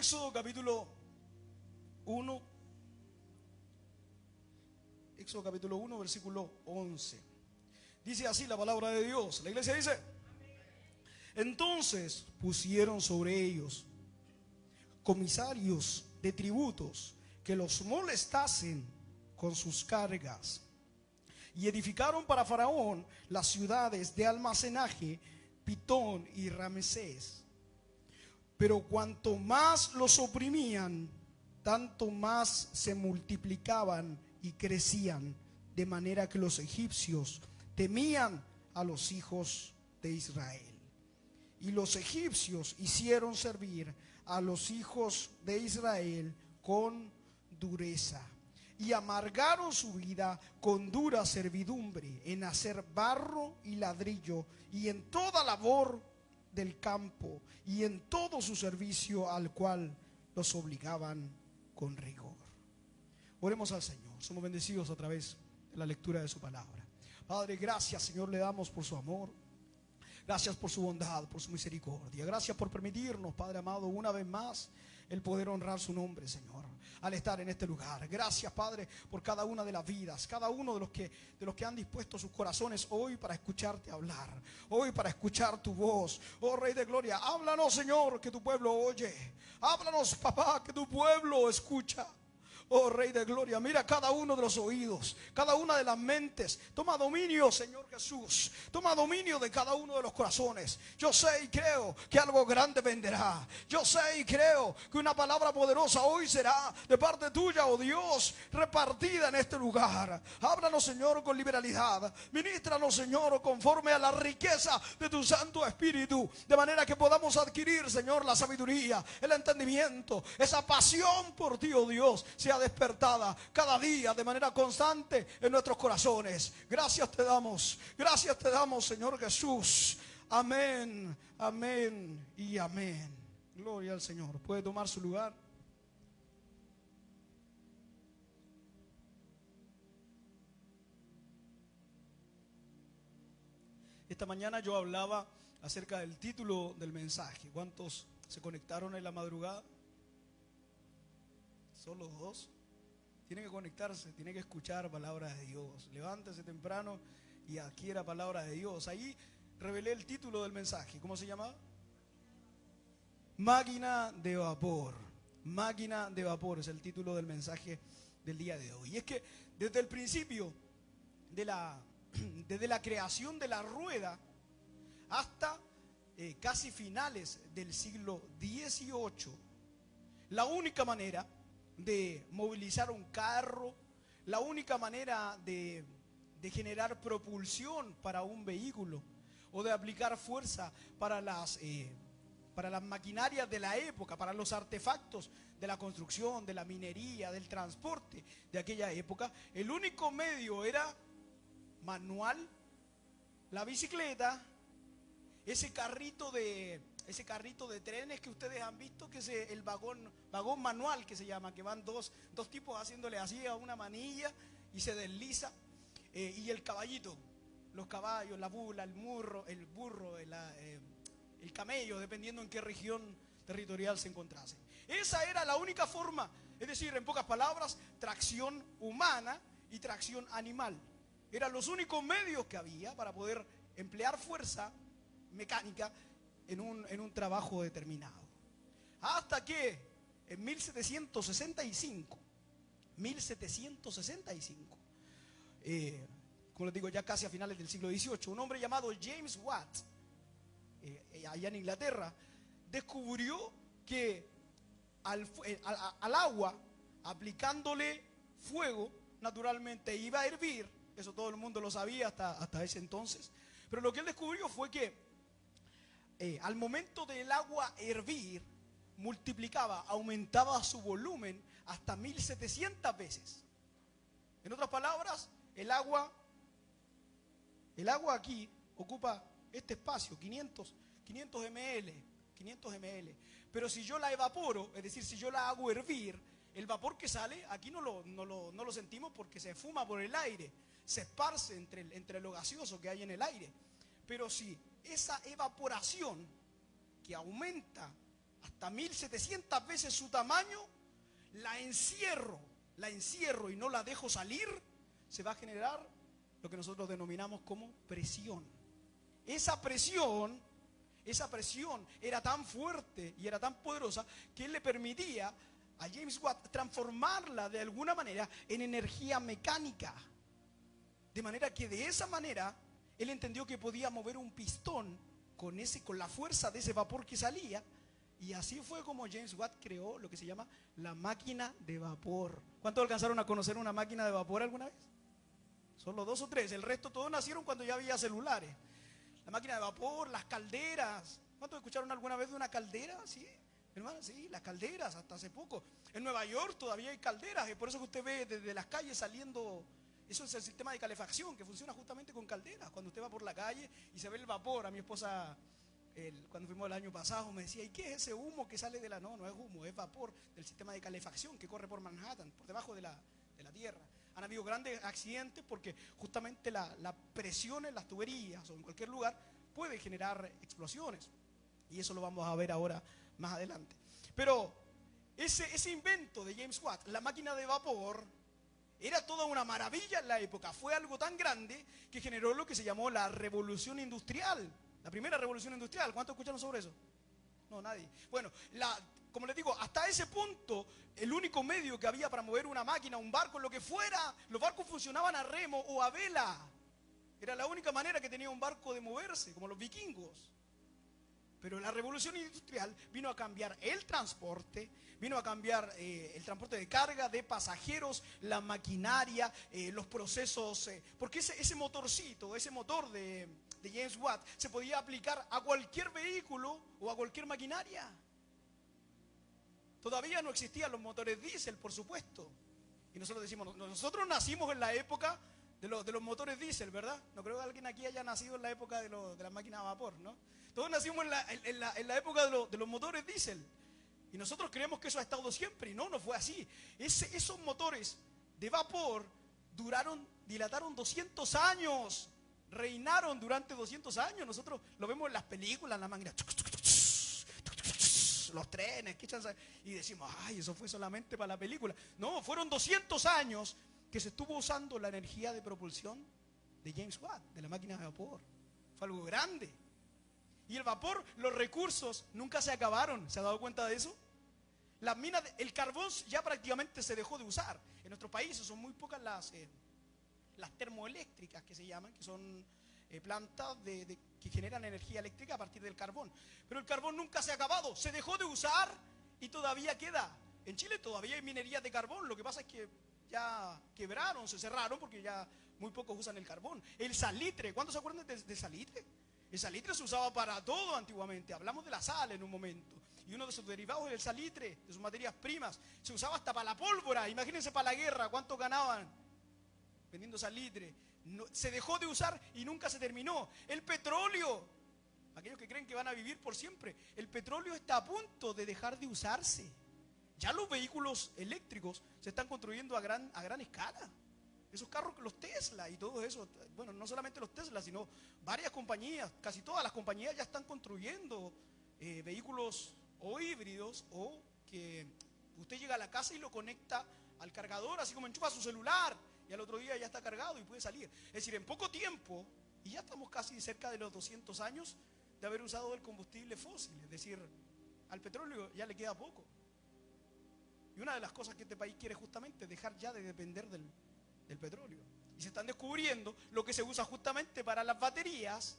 Éxodo capítulo 1. Éxodo capítulo 1, versículo 11. Dice así la palabra de Dios. La iglesia dice: entonces pusieron sobre ellos comisarios de tributos que los molestasen con sus cargas, y edificaron para Faraón las ciudades de almacenaje, Pitón y Ramesés. Pero cuanto más los oprimían, tanto más se multiplicaban y crecían, de manera que los egipcios temían a los hijos de Israel. Y los egipcios hicieron servir a los hijos de Israel con dureza, y amargaron su vida con dura servidumbre en hacer barro y ladrillo, y en toda labor del campo, y en todo su servicio al cual los obligaban con rigor. Oremos al Señor. Somos bendecidos a través de la lectura de su palabra. Padre, gracias, Señor, le damos por su amor. Gracias por su bondad, por su misericordia. Gracias por permitirnos, Padre amado, una vez más el poder honrar su nombre, Señor, al estar en este lugar. Gracias, Padre, por cada una de las vidas, cada uno de los que han dispuesto sus corazones hoy para escucharte hablar, hoy para escuchar tu voz. Oh Rey de Gloria, háblanos, Señor, que tu pueblo oye. Háblanos, papá, que tu pueblo escucha. Oh Rey de Gloria, mira cada uno de los oídos, cada una de las mentes. Toma dominio, Señor Jesús. Toma dominio de cada uno de los corazones. Yo sé y creo que algo grande vendrá. Yo sé y creo que una palabra poderosa hoy será de parte tuya, oh Dios, repartida en este lugar. Háblanos, Señor, con liberalidad. Ministranos, Señor, conforme a la riqueza de tu Santo Espíritu, de manera que podamos adquirir, Señor, la sabiduría, el entendimiento, esa pasión por ti, oh Dios, sea despertada cada día de manera constante en nuestros corazones. Gracias te damos, Señor Jesús. Amén, amén y amén. Gloria al Señor. Puede tomar su lugar. Esta mañana yo hablaba acerca del título del mensaje. ¿Cuántos se conectaron en la madrugada? Solo dos. Tiene que conectarse, tiene que escuchar palabras de Dios. Levántese temprano y adquiera palabras de Dios. Ahí revelé el título del mensaje. ¿Cómo se llamaba? Máquina de vapor. Máquina de vapor es el título del mensaje del día de hoy. Y es que desde el principio desde la creación de la rueda hasta casi finales del siglo XVIII, la única manera de movilizar un carro, la única manera de generar propulsión para un vehículo o de aplicar fuerza para las maquinarias de la época, para los artefactos de la construcción, de la minería, del transporte de aquella época, el único medio era manual, la bicicleta, ese carrito de trenes que ustedes han visto, que es el vagón manual que se llama, que van dos tipos haciéndole así a una manilla y se desliza, y el caballito, los caballos, la bula, el burro, el camello, dependiendo en qué región territorial se encontrase. Esa era la única forma, es decir, en pocas palabras, tracción humana y tracción animal. Eran los únicos medios que había para poder emplear fuerza mecánica en un trabajo determinado. Hasta que en 1765, como les digo, ya casi a finales del siglo XVIII, un hombre llamado James Watt, allá en Inglaterra, descubrió que al agua, aplicándole fuego, naturalmente iba a hervir. Eso todo el mundo lo sabía hasta ese entonces. Pero lo que él descubrió fue que al momento del agua hervir, multiplicaba, aumentaba su volumen hasta 1700 veces. En otras palabras, el agua aquí ocupa este espacio, 500 ml. Pero si yo la evaporo, es decir, si yo la hago hervir, el vapor que sale aquí no lo sentimos porque se fuma por el aire, se esparce entre lo gaseoso que hay en el aire. Pero si esa evaporación que aumenta hasta 1700 veces su tamaño, la encierro y no la dejo salir, se va a generar lo que nosotros denominamos como presión. Esa presión era tan fuerte y era tan poderosa que él le permitía a James Watt transformarla de alguna manera en energía mecánica. De manera que de esa manera él entendió que podía mover un pistón con la fuerza de ese vapor que salía. Y así fue como James Watt creó lo que se llama la máquina de vapor. ¿Cuántos alcanzaron a conocer una máquina de vapor alguna vez? Solo 2 o 3. El resto todos nacieron cuando ya había celulares. La máquina de vapor, las calderas. ¿Cuántos escucharon alguna vez de una caldera? ¿Sí? Hermano, sí, las calderas, hasta hace poco. En Nueva York todavía hay calderas. Es por eso que usted ve desde las calles saliendo. Eso es el sistema de calefacción que funciona justamente con calderas. Cuando usted va por la calle y se ve el vapor. A mi esposa, cuando fuimos el año pasado, me decía: ¿y qué es ese humo que sale de la...? No, no es humo, es vapor del sistema de calefacción que corre por Manhattan, por debajo de la tierra. Han habido grandes accidentes porque justamente la presión en las tuberías o en cualquier lugar puede generar explosiones. Y eso lo vamos a ver ahora más adelante. Pero ese invento de James Watt, la máquina de vapor, era toda una maravilla en la época. Fue algo tan grande que generó lo que se llamó la revolución industrial. La primera revolución industrial. ¿Cuántos escucharon sobre eso? No, nadie. Bueno, como les digo, hasta ese punto, el único medio que había para mover una máquina, un barco, lo que fuera, los barcos funcionaban a remo o a vela. Era la única manera que tenía un barco de moverse, como los vikingos. Pero la revolución industrial vino a cambiar el transporte, vino a cambiar el transporte de carga, de pasajeros, la maquinaria, los procesos, porque ese motorcito, ese motor de James Watt se podía aplicar a cualquier vehículo o a cualquier maquinaria. Todavía no existían los motores diésel, por supuesto. Y nosotros decimos, nosotros nacimos en la época de los motores diésel, ¿verdad? No creo que alguien aquí haya nacido en la época de las máquinas a vapor, ¿no? Todos nacimos en la época de los motores diésel. Y nosotros creemos que eso ha estado siempre. Y no fue así. Esos motores de vapor dilataron 200 años. Reinaron durante 200 años. Nosotros lo vemos en las películas, en la máquina, los trenes, y decimos, ay, eso fue solamente para la película. No, fueron 200 años que se estuvo usando la energía de propulsión de James Watt, de la máquina de vapor. Fue algo grande. Y el vapor, los recursos nunca se acabaron. ¿Se ha dado cuenta de eso? Las minas, el carbón ya prácticamente se dejó de usar. En nuestros países son muy pocas las termoeléctricas que se llaman, que son plantas que generan energía eléctrica a partir del carbón. Pero el carbón nunca se ha acabado, se dejó de usar y todavía queda. En Chile todavía hay minería de carbón, lo que pasa es que ya quebraron, se cerraron porque ya muy pocos usan el carbón. El salitre, ¿cuántos se acuerdan de salitre? El salitre se usaba para todo antiguamente. Hablamos de la sal en un momento. Y uno de sus derivados era el salitre, de sus materias primas. Se usaba hasta para la pólvora. Imagínense para la guerra, ¿cuánto ganaban vendiendo salitre? No, se dejó de usar y nunca se terminó. El petróleo, aquellos que creen que van a vivir por siempre, el petróleo está a punto de dejar de usarse. Ya los vehículos eléctricos se están construyendo a gran escala. Esos carros, los Tesla y todo eso, bueno, no solamente los Tesla, sino varias compañías, casi todas las compañías ya están construyendo vehículos o híbridos, o que usted llega a la casa y lo conecta al cargador, así como enchufa su celular y al otro día ya está cargado y puede salir. Es decir, en poco tiempo, y ya estamos casi cerca de los 200 años de haber usado el combustible fósil, es decir, al petróleo ya le queda poco. Y una de las cosas que este país quiere justamente es dejar ya de depender del petróleo. Y se están descubriendo lo que se usa justamente para las baterías,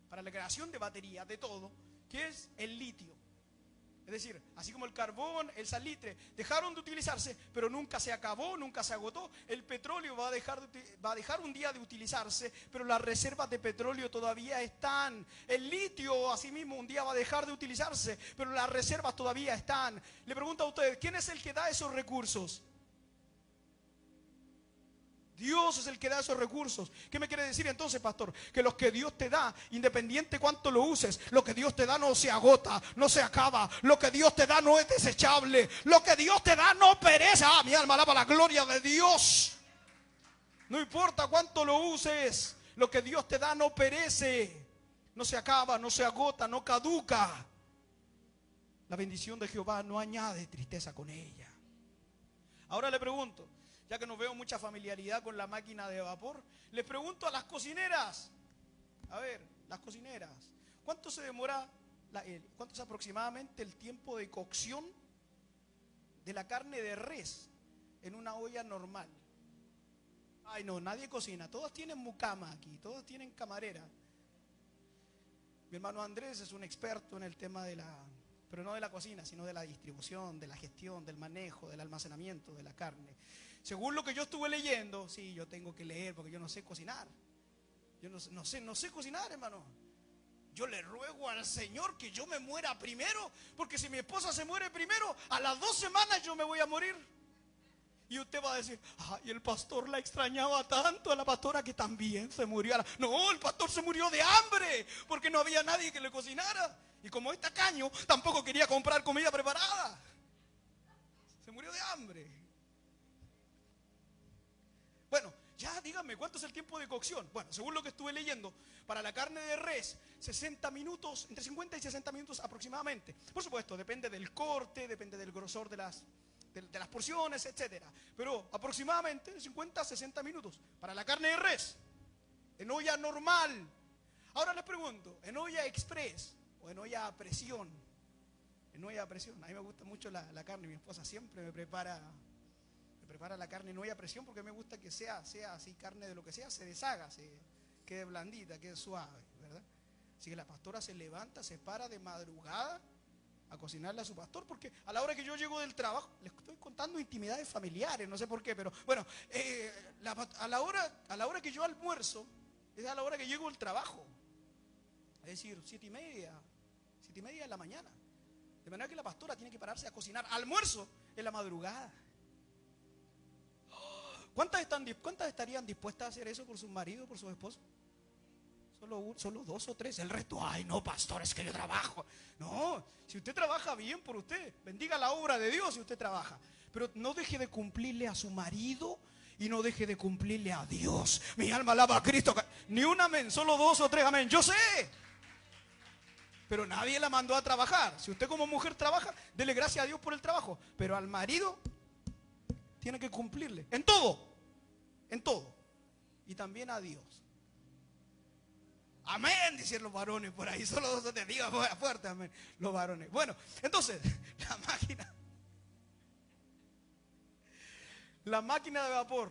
para la creación de baterías, de todo, que es el litio. Es decir, así como el carbón, el salitre, dejaron de utilizarse, pero nunca se acabó, nunca se agotó. El petróleo va a dejar un día de utilizarse, pero las reservas de petróleo todavía están. El litio, asimismo, un día va a dejar de utilizarse, pero las reservas todavía están. Le pregunto a ustedes, ¿quién es el que da esos recursos? Dios es el que da esos recursos. ¿Qué me quiere decir entonces, pastor? Que lo que Dios te da, independiente cuánto lo uses, lo que Dios te da no se agota, no se acaba. Lo que Dios te da no es desechable. Lo que Dios te da no perece. Ah, mi alma alaba la gloria de Dios. No importa cuánto lo uses, lo que Dios te da no perece, no se acaba, no se agota, no caduca. la bendición de Jehová no añade tristeza con ella. Ahora le pregunto, ya que no veo mucha familiaridad con la máquina de vapor, les pregunto a las cocineras, a ver, las cocineras, ¿cuánto se demora, cuánto es aproximadamente el tiempo de cocción de la carne de res en una olla normal? Ay, no, nadie cocina, todos tienen mucama aquí, todos tienen camarera. Mi hermano Andrés es un experto en el tema pero no de la cocina, sino de la distribución, de la gestión, del manejo, del almacenamiento de la carne. Según lo que yo estuve leyendo, sí, yo tengo que leer porque yo no sé cocinar. Yo no sé cocinar, hermano. Yo le ruego al Señor que yo me muera primero, porque si mi esposa se muere primero, a las 2 semanas yo me voy a morir. Y usted va a decir, ay, el pastor la extrañaba tanto a la pastora que también se murió. No, el pastor se murió de hambre porque no había nadie que le cocinara. Y como es tacaño, tampoco quería comprar comida preparada. Se murió de hambre. Bueno, ya dígame, ¿cuánto es el tiempo de cocción? Bueno, según lo que estuve leyendo, para la carne de res, 60 minutos, entre 50 y 60 minutos aproximadamente. Por supuesto, depende del corte, depende del grosor de las porciones, etcétera. Pero aproximadamente 50 a 60 minutos para la carne de res en olla normal. Ahora les pregunto, ¿en olla express o en olla a presión? En olla a presión. A mí me gusta mucho la carne. Mi esposa siempre me prepara la carne en olla a presión porque me gusta que sea así, carne de lo que sea, se deshaga, quede blandita, quede suave, ¿verdad? Así que la pastora se levanta, se para de madrugada a cocinarle a su pastor, porque a la hora que yo llego del trabajo, les estoy contando intimidades familiares, no sé por qué, pero bueno, a la hora que yo almuerzo, es a la hora que llego del trabajo, es decir, 7:30 de la mañana, de manera que la pastora tiene que pararse a cocinar almuerzo en la madrugada. ¿Cuántas estarían dispuestas a hacer eso por su marido, por su esposo? Solo 2 o 3. El resto, ay no, pastor, es que yo trabajo. No, si usted trabaja bien por usted, bendiga la obra de Dios si usted trabaja. Pero no deje de cumplirle a su marido y no deje de cumplirle a Dios. Mi alma alaba a Cristo. Ni un amén, solo 2 o 3 amén. Yo sé. Pero nadie la mandó a trabajar. Si usted como mujer trabaja, dele gracias a Dios por el trabajo. Pero al marido tiene que cumplirle. En todo. En todo. Y también a Dios. Amén, dicen los varones por ahí. Solo 2 o 3, diga fuerte, amén. Los varones. Bueno, entonces, la máquina de vapor.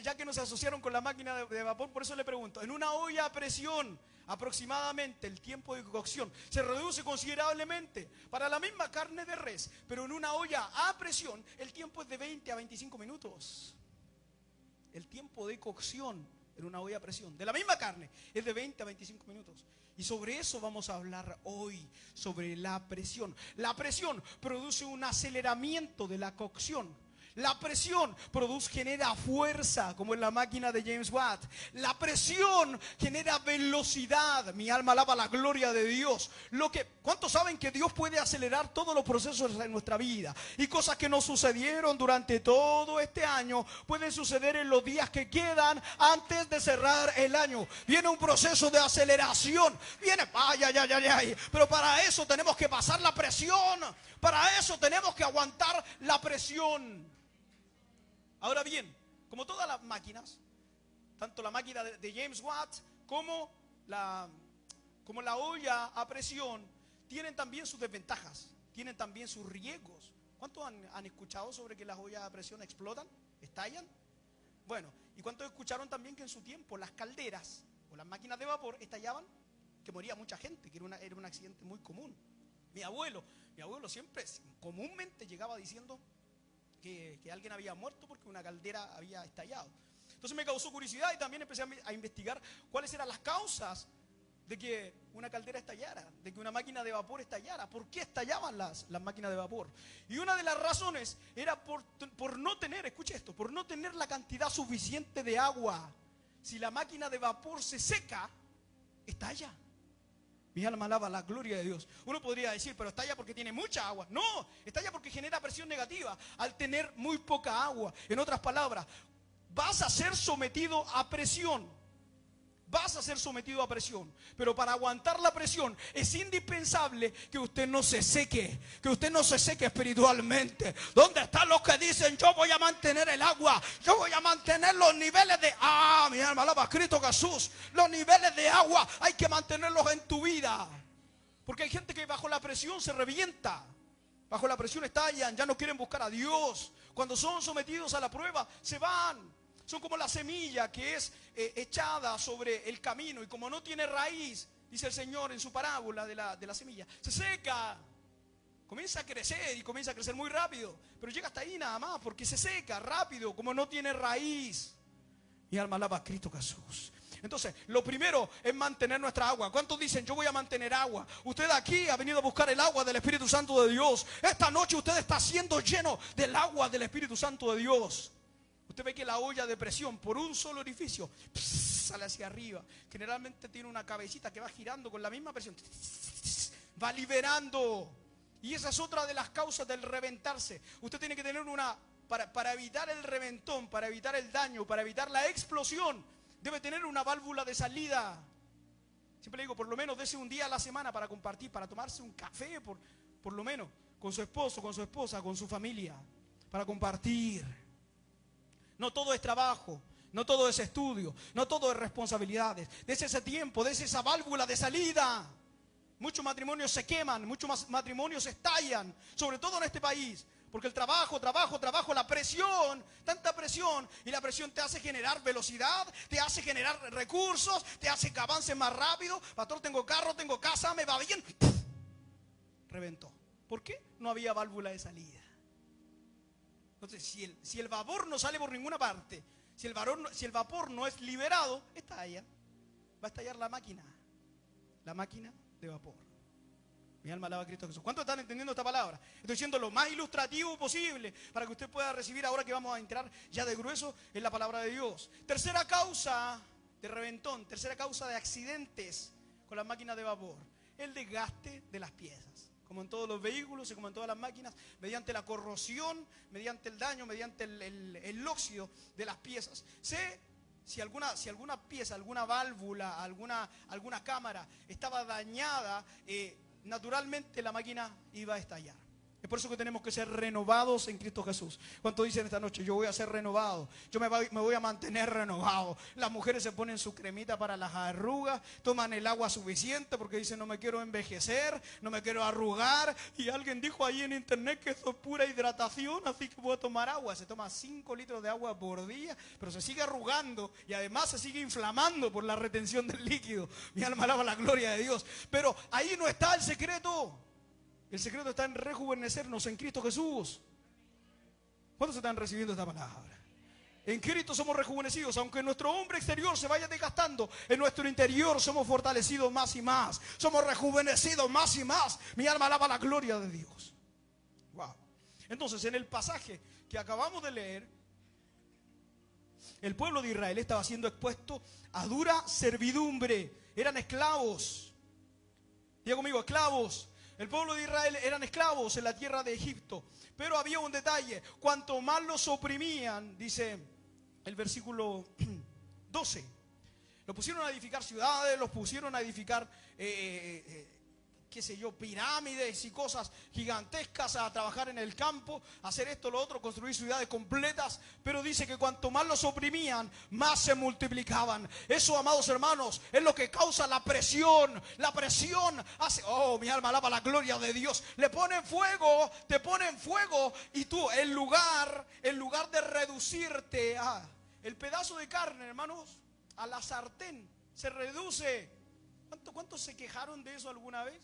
Ya que nos asociaron con la máquina de vapor, por eso le pregunto, en una olla a presión, aproximadamente el tiempo de cocción se reduce considerablemente para la misma carne de res, pero en una olla a presión el tiempo es de 20 a 25 minutos. El tiempo de cocción en una olla a presión de la misma carne es de 20 a 25 minutos. Y sobre eso vamos a hablar hoy, sobre la presión. La presión produce un aceleramiento de la cocción. La presión genera fuerza, como en la máquina de James Watt. La presión genera velocidad. Mi alma alaba la gloria de Dios. ¿Cuántos saben que Dios puede acelerar todos los procesos en nuestra vida? Y cosas que no sucedieron durante todo este año pueden suceder en los días que quedan antes de cerrar el año. Viene un proceso de aceleración. Pero para eso tenemos que pasar la presión. Para eso tenemos que aguantar la presión. Ahora bien, como todas las máquinas, tanto la máquina de James Watt como la olla a presión, tienen también sus desventajas, tienen también sus riesgos. ¿Cuántos han escuchado sobre que las ollas a presión explotan, estallan? Bueno, ¿y cuántos escucharon también que en su tiempo las calderas o las máquinas de vapor estallaban? Que moría mucha gente, que era un accidente muy común. Mi abuelo siempre, comúnmente llegaba diciendo que alguien había muerto porque una caldera había estallado. Entonces me causó curiosidad y también empecé a investigar cuáles eran las causas de que una caldera estallara, de que una máquina de vapor estallara. ¿Por qué estallaban las máquinas de vapor? Y una de las razones era por no tener, escuche esto, por no tener la cantidad suficiente de agua. Si la máquina de vapor se seca, estalla. Mi alma alaba la gloria de Dios. Uno podría decir, pero estalla porque tiene mucha agua. No, estalla porque genera presión negativa al tener muy poca agua. En otras palabras, vas a ser sometido a presión vas a ser sometido a presión, pero para aguantar la presión es indispensable que usted no se seque, espiritualmente. ¿Dónde están los que dicen yo voy a mantener el agua, yo voy a mantener los niveles de mi alma alaba a Cristo Jesús? Los niveles de agua hay que mantenerlos en tu vida, porque hay gente que bajo la presión se revienta, bajo la presión estallan, ya no quieren buscar a Dios. Cuando son sometidos a la prueba se van. Son como la semilla que es echada sobre el camino y como no tiene raíz, dice el Señor en su parábola de la semilla, se seca, comienza a crecer y comienza a crecer muy rápido, pero llega hasta ahí nada más porque se seca rápido, como no tiene raíz. Mi alma alaba a Cristo Jesús. Entonces, lo primero es mantener nuestra agua. ¿Cuántos dicen yo voy a mantener agua? Usted aquí ha venido a buscar el agua del Espíritu Santo de Dios. Esta noche usted está siendo lleno del agua del Espíritu Santo de Dios. Usted ve que la olla de presión por un solo orificio sale hacia arriba. Generalmente tiene una cabecita que va girando con la misma presión. Va liberando. Y esa es otra de las causas del reventarse. Usted tiene que tener para evitar el reventón, para evitar el daño, para evitar la explosión, debe tener una válvula de salida. Siempre le digo, por lo menos dése un día a la semana para compartir, para tomarse un café, por lo menos, con su esposo, con su esposa, con su familia, para compartir. No todo es trabajo, no todo es estudio, no todo es responsabilidades. Dese ese tiempo, dese esa válvula de salida. Muchos matrimonios se queman, muchos matrimonios estallan, sobre todo en este país. Porque el trabajo, la presión, tanta presión, y la presión te hace generar velocidad, te hace generar recursos, te hace que avances más rápido. Pastor, tengo carro, tengo casa, me va bien. ¡Puf! Reventó. ¿Por qué? No había válvula de salida. Entonces, si el vapor no sale por ninguna parte, si el vapor no es liberado, estalla. Va a estallar la máquina de vapor. Mi alma alaba a Cristo Jesús. ¿Cuántos están entendiendo esta palabra? Estoy siendo lo más ilustrativo posible para que usted pueda recibir ahora que vamos a entrar ya de grueso en la palabra de Dios. Tercera causa de reventón, tercera causa de accidentes con las máquinas de vapor, el desgaste de las piezas. Como en todos los vehículos y como en todas las máquinas, mediante la corrosión, mediante el daño, mediante el óxido de las piezas. Si alguna pieza, alguna válvula, alguna cámara estaba dañada, naturalmente la máquina iba a estallar. Es por eso que tenemos que ser renovados en Cristo Jesús. ¿Cuántos dicen esta noche? Yo voy a ser renovado, yo me voy a mantener renovado. Las mujeres se ponen su cremita para las arrugas, toman el agua suficiente porque dicen no me quiero envejecer, no me quiero arrugar. Y alguien dijo ahí en internet que eso es pura hidratación, así que voy a tomar agua. Se toma 5 litros de agua por día, pero se sigue arrugando y además se sigue inflamando por la retención del líquido. Mi alma alaba la gloria de Dios. Pero ahí no está el secreto. El secreto está en rejuvenecernos en Cristo Jesús. ¿Cuántos están recibiendo esta palabra? En Cristo somos rejuvenecidos. Aunque nuestro hombre exterior se vaya desgastando, en nuestro interior somos fortalecidos más y más. Somos rejuvenecidos más y más. Mi alma alaba la gloria de Dios. Wow. Entonces, en el pasaje que acabamos de leer, el pueblo de Israel estaba siendo expuesto a dura servidumbre. Eran esclavos. Diga conmigo, esclavos. El pueblo de Israel eran esclavos en la tierra de Egipto. Pero había un detalle. Cuanto más los oprimían, dice el versículo 12. Los pusieron a edificar ciudades, los pusieron a edificar, qué sé yo, pirámides y cosas gigantescas, a trabajar en el campo, a hacer esto, lo otro, construir ciudades completas. Pero dice que cuanto más los oprimían, más se multiplicaban. Eso, amados hermanos, es lo que causa la presión. La presión hace, mi alma alaba la gloria de Dios. Le ponen fuego, te ponen fuego, y tú, en lugar de reducirte a el pedazo de carne, hermanos, a la sartén, se reduce. ¿Cuántos se quejaron de eso alguna vez?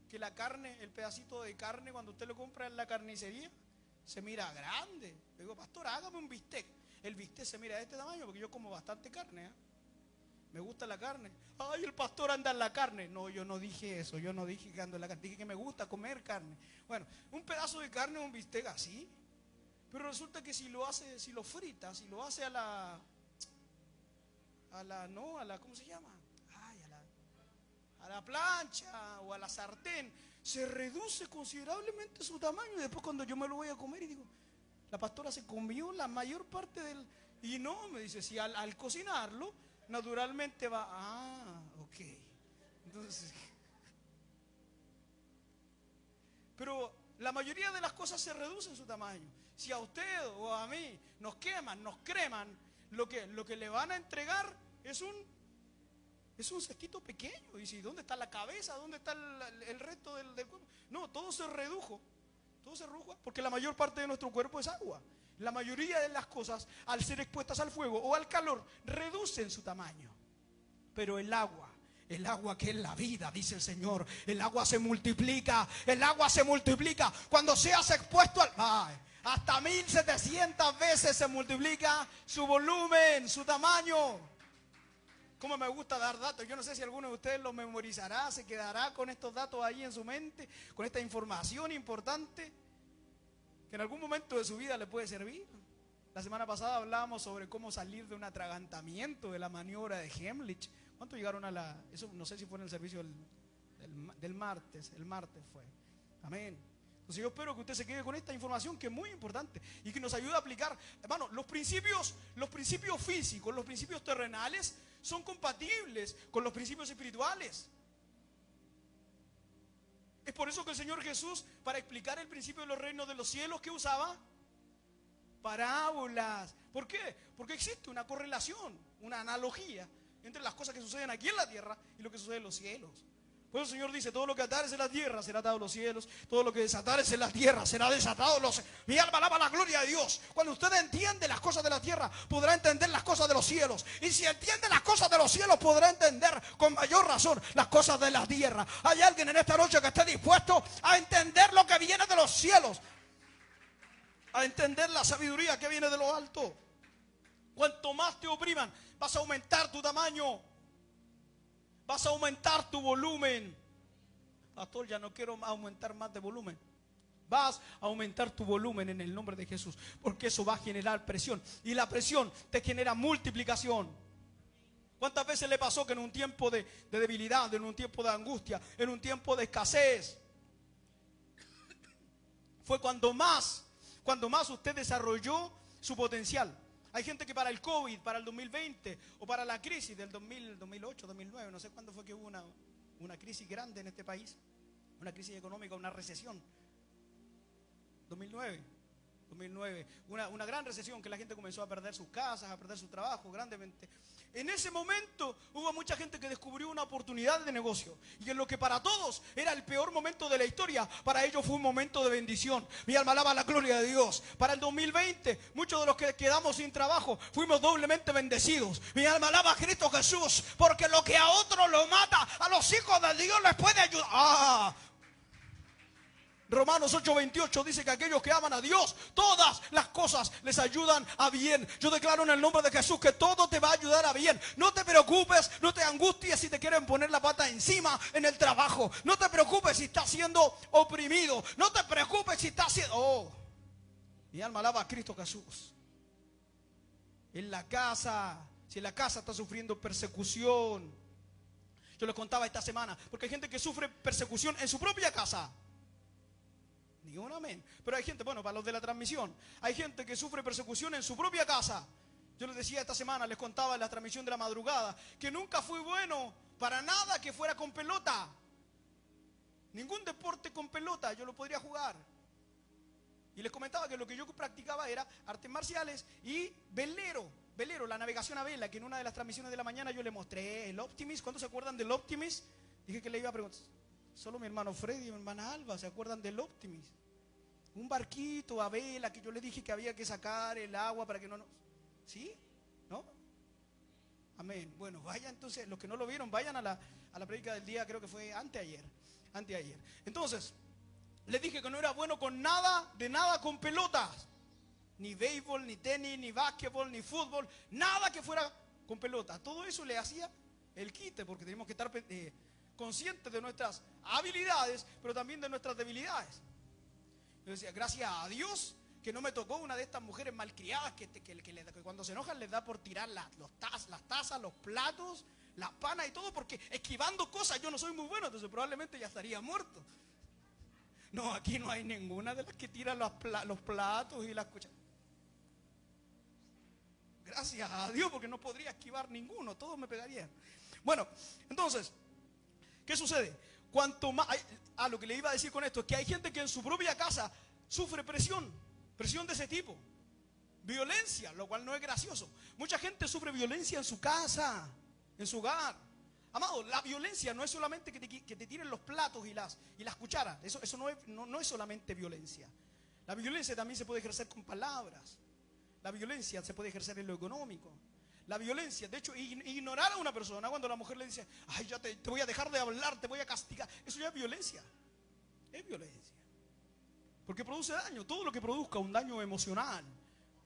Que la carne, el pedacito de carne, cuando usted lo compra en la carnicería, se mira grande. Le digo, pastor, hágame un bistec. El bistec se mira de este tamaño porque yo como bastante carne, ¿eh? Me gusta la carne. Ay, el pastor anda en la carne. No, yo no dije eso, yo no dije que ando en la carne. Dije que me gusta comer carne. Bueno, un pedazo de carne, un bistec así. Pero resulta que si lo frita, si lo hace a la, ¿cómo se llama? A la plancha o a la sartén, se reduce considerablemente su tamaño. Y después cuando yo me lo voy a comer y digo, la pastora se comió la mayor parte del... Y no, me dice, si al cocinarlo naturalmente va, ok. Entonces, pero la mayoría de las cosas se reducen en su tamaño. Si a usted o a mí nos queman, nos creman, lo que le van a entregar es un cestito pequeño. Y si, ¿dónde está la cabeza? ¿Dónde está el resto del cuerpo? No, todo se redujo. Todo se redujo porque la mayor parte de nuestro cuerpo es agua. La mayoría de las cosas, al ser expuestas al fuego o al calor, reducen su tamaño. Pero el agua que es la vida, dice el Señor, el agua se multiplica. El agua se multiplica cuando seas expuesto al... hasta 1700 veces se multiplica su volumen, su tamaño. Cómo me gusta dar datos. Yo no sé si alguno de ustedes lo memorizará, se quedará con estos datos ahí en su mente, con esta información importante que en algún momento de su vida le puede servir. La semana pasada hablábamos sobre cómo salir de un atragantamiento de la maniobra de Heimlich. ¿Cuántos llegaron a eso no sé si fue en el servicio del martes? El martes fue. Amén. Entonces yo espero que usted se quede con esta información que es muy importante y que nos ayude a aplicar. Hermano, los principios físicos, los principios terrenales son compatibles con los principios espirituales. Es por eso que el Señor Jesús, para explicar el principio de los reinos de los cielos, ¿qué usaba? Parábolas. ¿Por qué? Porque existe una correlación, una analogía entre las cosas que suceden aquí en la tierra y lo que sucede en los cielos. Por eso el Señor dice, todo lo que atares en la tierra será atado en los cielos, todo lo que desatares en la tierra será desatado en los cielos. Mi alma alaba la gloria de Dios. Cuando usted entiende las cosas de la tierra, podrá entender las cosas de los cielos. Y si entiende las cosas de los cielos, podrá entender con mayor razón las cosas de la tierra. Hay alguien en esta noche que esté dispuesto a entender lo que viene de los cielos, a entender la sabiduría que viene de lo alto. Cuanto más te opriman, vas a aumentar tu tamaño. Vas a aumentar tu volumen. Pastor, ya no quiero aumentar más de volumen. Vas a aumentar tu volumen en el nombre de Jesús, porque eso va a generar presión. Y la presión te genera multiplicación. ¿Cuántas veces le pasó que en un tiempo de debilidad, en un tiempo de angustia, en un tiempo de escasez, fue cuando más usted desarrolló su potencial? Hay gente que para el COVID, para el 2020 o para la crisis del 2008, 2009, no sé cuándo fue que hubo una crisis grande en este país, una crisis económica, una recesión. 2009, una gran recesión que la gente comenzó a perder sus casas, a perder su trabajo grandemente. En ese momento hubo mucha gente que descubrió una oportunidad de negocio. Y en lo que para todos era el peor momento de la historia, para ellos fue un momento de bendición. Mi alma alaba la gloria de Dios. Para el 2020, muchos de los que quedamos sin trabajo fuimos doblemente bendecidos. Mi alma alaba a Cristo Jesús, porque lo que a otros lo mata, a los hijos de Dios les puede ayudar. Romanos 8:28 dice que aquellos que aman a Dios, todas las cosas les ayudan a bien. Yo declaro en el nombre de Jesús que todo te va a ayudar a bien. No te preocupes, no te angusties si te quieren poner la pata encima en el trabajo. No te preocupes si estás siendo oprimido. No te preocupes si estás siendo... mi alma alaba a Cristo Jesús. En la casa, si en la casa está sufriendo persecución. Yo les contaba esta semana, porque hay gente que sufre persecución en su propia casa. Ni un amén. Pero hay gente, bueno, para los de la transmisión, hay gente que sufre persecución en su propia casa. Yo les decía esta semana, les contaba en la transmisión de la madrugada, que nunca fui bueno para nada que fuera con pelota. Ningún deporte con pelota yo lo podría jugar. Y les comentaba que lo que yo practicaba era artes marciales y velero, la navegación a vela, que en una de las transmisiones de la mañana yo le mostré el Optimis. ¿Cuántos se acuerdan del Optimis? Dije que le iba a preguntar. Solo mi hermano Freddy y mi hermana Alba se acuerdan del Optimis. Un barquito a vela que yo le dije que había que sacar el agua para que no... ¿Sí? ¿No? Amén. Bueno, vaya entonces, los que no lo vieron, vayan a la prédica del día, creo que fue anteayer. Entonces, les dije que no era bueno con nada, de nada con pelotas. Ni béisbol, ni tenis, ni básquetbol, ni fútbol, nada que fuera con pelota. Todo eso le hacía el quite, porque tenemos que estar conscientes de nuestras habilidades, pero también de nuestras debilidades. Yo decía, gracias a Dios que no me tocó una de estas mujeres malcriadas que cuando se enojan les da por tirar las tazas, los platos, las panas y todo, porque esquivando cosas yo no soy muy bueno, entonces probablemente ya estaría muerto. No, aquí no hay ninguna de las que tiran los platos y las cucharas. Gracias a Dios, porque no podría esquivar ninguno, todos me pegarían. Bueno, entonces, ¿qué sucede? Cuanto más, lo que le iba a decir con esto es que hay gente que en su propia casa sufre presión de ese tipo, violencia, lo cual no es gracioso. Mucha gente sufre violencia en su casa, en su hogar. Amado, la violencia no es solamente que te tiren los platos y las cucharas. Eso no es solamente violencia. La violencia también se puede ejercer con palabras. La violencia se puede ejercer en lo económico. La violencia, de hecho, ignorar a una persona cuando la mujer le dice, ay, ya te voy a dejar de hablar, te voy a castigar. Eso ya es violencia. Es violencia. Porque produce daño. Todo lo que produzca un daño emocional,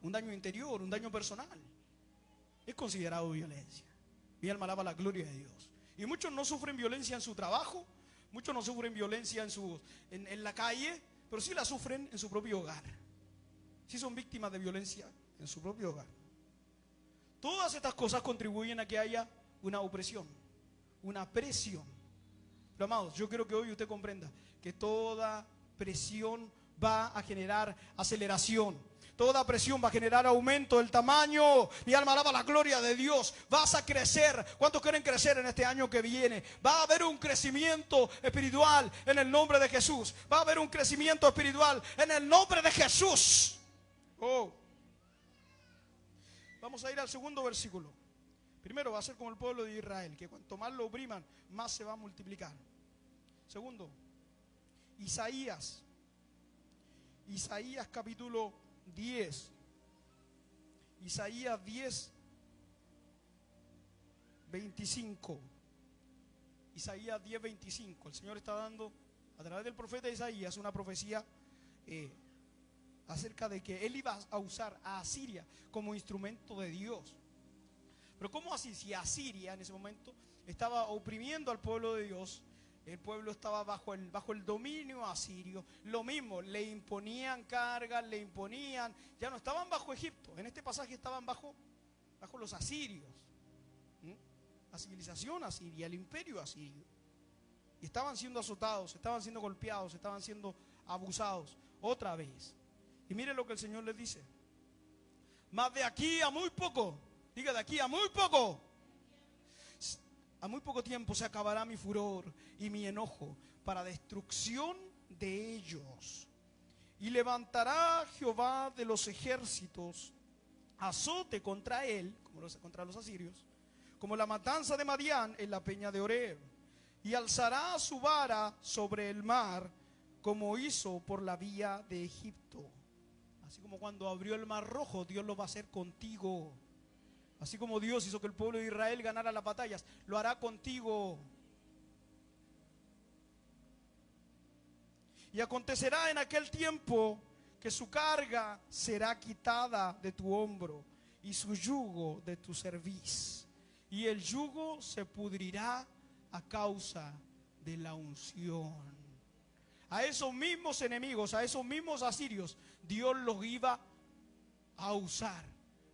un daño interior, un daño personal, es considerado violencia. Mi alma alaba la gloria de Dios. Y muchos no sufren violencia en su trabajo, muchos no sufren violencia en la calle, pero sí la sufren en su propio hogar. Sí son víctimas de violencia en su propio hogar. Todas estas cosas contribuyen a que haya una opresión, una presión. Pero amados, yo quiero que hoy usted comprenda que toda presión va a generar aceleración. Toda presión va a generar aumento del tamaño. Mi alma alaba la gloria de Dios. Vas a crecer. ¿Cuántos quieren crecer en este año que viene? Va a haber un crecimiento espiritual en el nombre de Jesús. Va a haber un crecimiento espiritual en el nombre de Jesús. Oh. Vamos a ir al segundo versículo. Primero va a ser como el pueblo de Israel, que cuanto más lo opriman, más se va a multiplicar. Segundo, Isaías capítulo 10. Isaías 10, 25. Isaías 10, 25. El Señor está dando a través del profeta Isaías una profecía acerca de que Él iba a usar a Asiria como instrumento de Dios. Pero ¿cómo así? Si Asiria en ese momento estaba oprimiendo al pueblo de Dios, el pueblo estaba bajo el dominio asirio. Lo mismo, le imponían cargas, ya no estaban bajo Egipto. En este pasaje estaban bajo los asirios. La civilización asiria, el imperio asirio. Y estaban siendo azotados, estaban siendo golpeados, estaban siendo abusados otra vez. Y mire lo que el Señor les dice. Mas de aquí a muy poco, diga de aquí a muy poco, a muy poco tiempo se acabará mi furor y mi enojo para destrucción de ellos. Y levantará Jehová de los ejércitos azote contra él, contra los asirios, como la matanza de Madián en la peña de Oreb. Y alzará su vara sobre el mar, como hizo por la vía de Egipto. Así como cuando abrió el mar rojo, Dios lo va a hacer contigo. Así como Dios hizo que el pueblo de Israel ganara las batallas, lo hará contigo. Y acontecerá en aquel tiempo que su carga será quitada de tu hombro y su yugo de tu cerviz. Y el yugo se pudrirá a causa de la unción. A esos mismos enemigos, a esos mismos asirios, Dios los iba a usar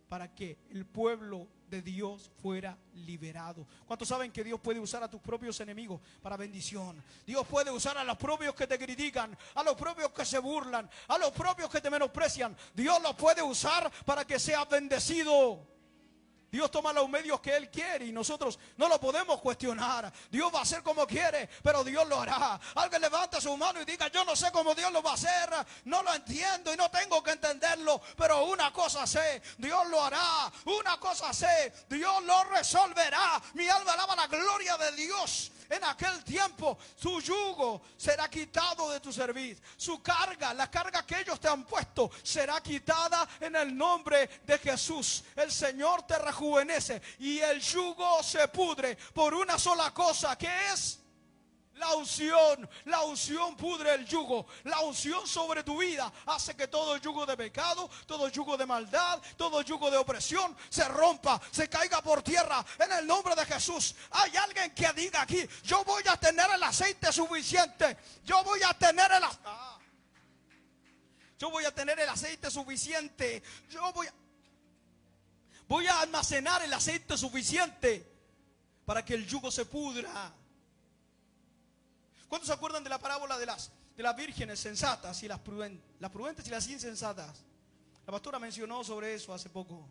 para que el pueblo de Dios fuera liberado. ¿Cuántos saben que Dios puede usar a tus propios enemigos para bendición? Dios puede usar a los propios que te critican, a los propios que se burlan, a los propios que te menosprecian. Dios los puede usar para que seas bendecido. Dios toma los medios que Él quiere y nosotros no lo podemos cuestionar. Dios va a hacer como quiere, pero Dios lo hará. Alguien levante su mano y diga: yo no sé cómo Dios lo va a hacer, no lo entiendo y no tengo que entenderlo, pero una cosa sé, Dios lo hará. Una cosa sé, Dios lo resolverá. Mi alma alaba la gloria de Dios. En aquel tiempo su yugo será quitado de tu cerviz. Su carga, la carga que ellos te han puesto, será quitada en el nombre de Jesús. El Señor te rejuvenece y el yugo se pudre por una sola cosa, que es la unción. La unción pudre el yugo. La unción sobre tu vida hace que todo yugo de pecado, todo yugo de maldad, todo yugo de opresión se rompa, se caiga por tierra en el nombre de Jesús. Hay alguien que diga aquí: yo voy a tener el aceite suficiente. Yo voy a tener el aceite suficiente. Voy a almacenar el aceite suficiente para que el yugo se pudra. ¿Cuántos se acuerdan de la parábola de las vírgenes sensatas y las prudentes y las insensatas? La pastora mencionó sobre eso hace poco.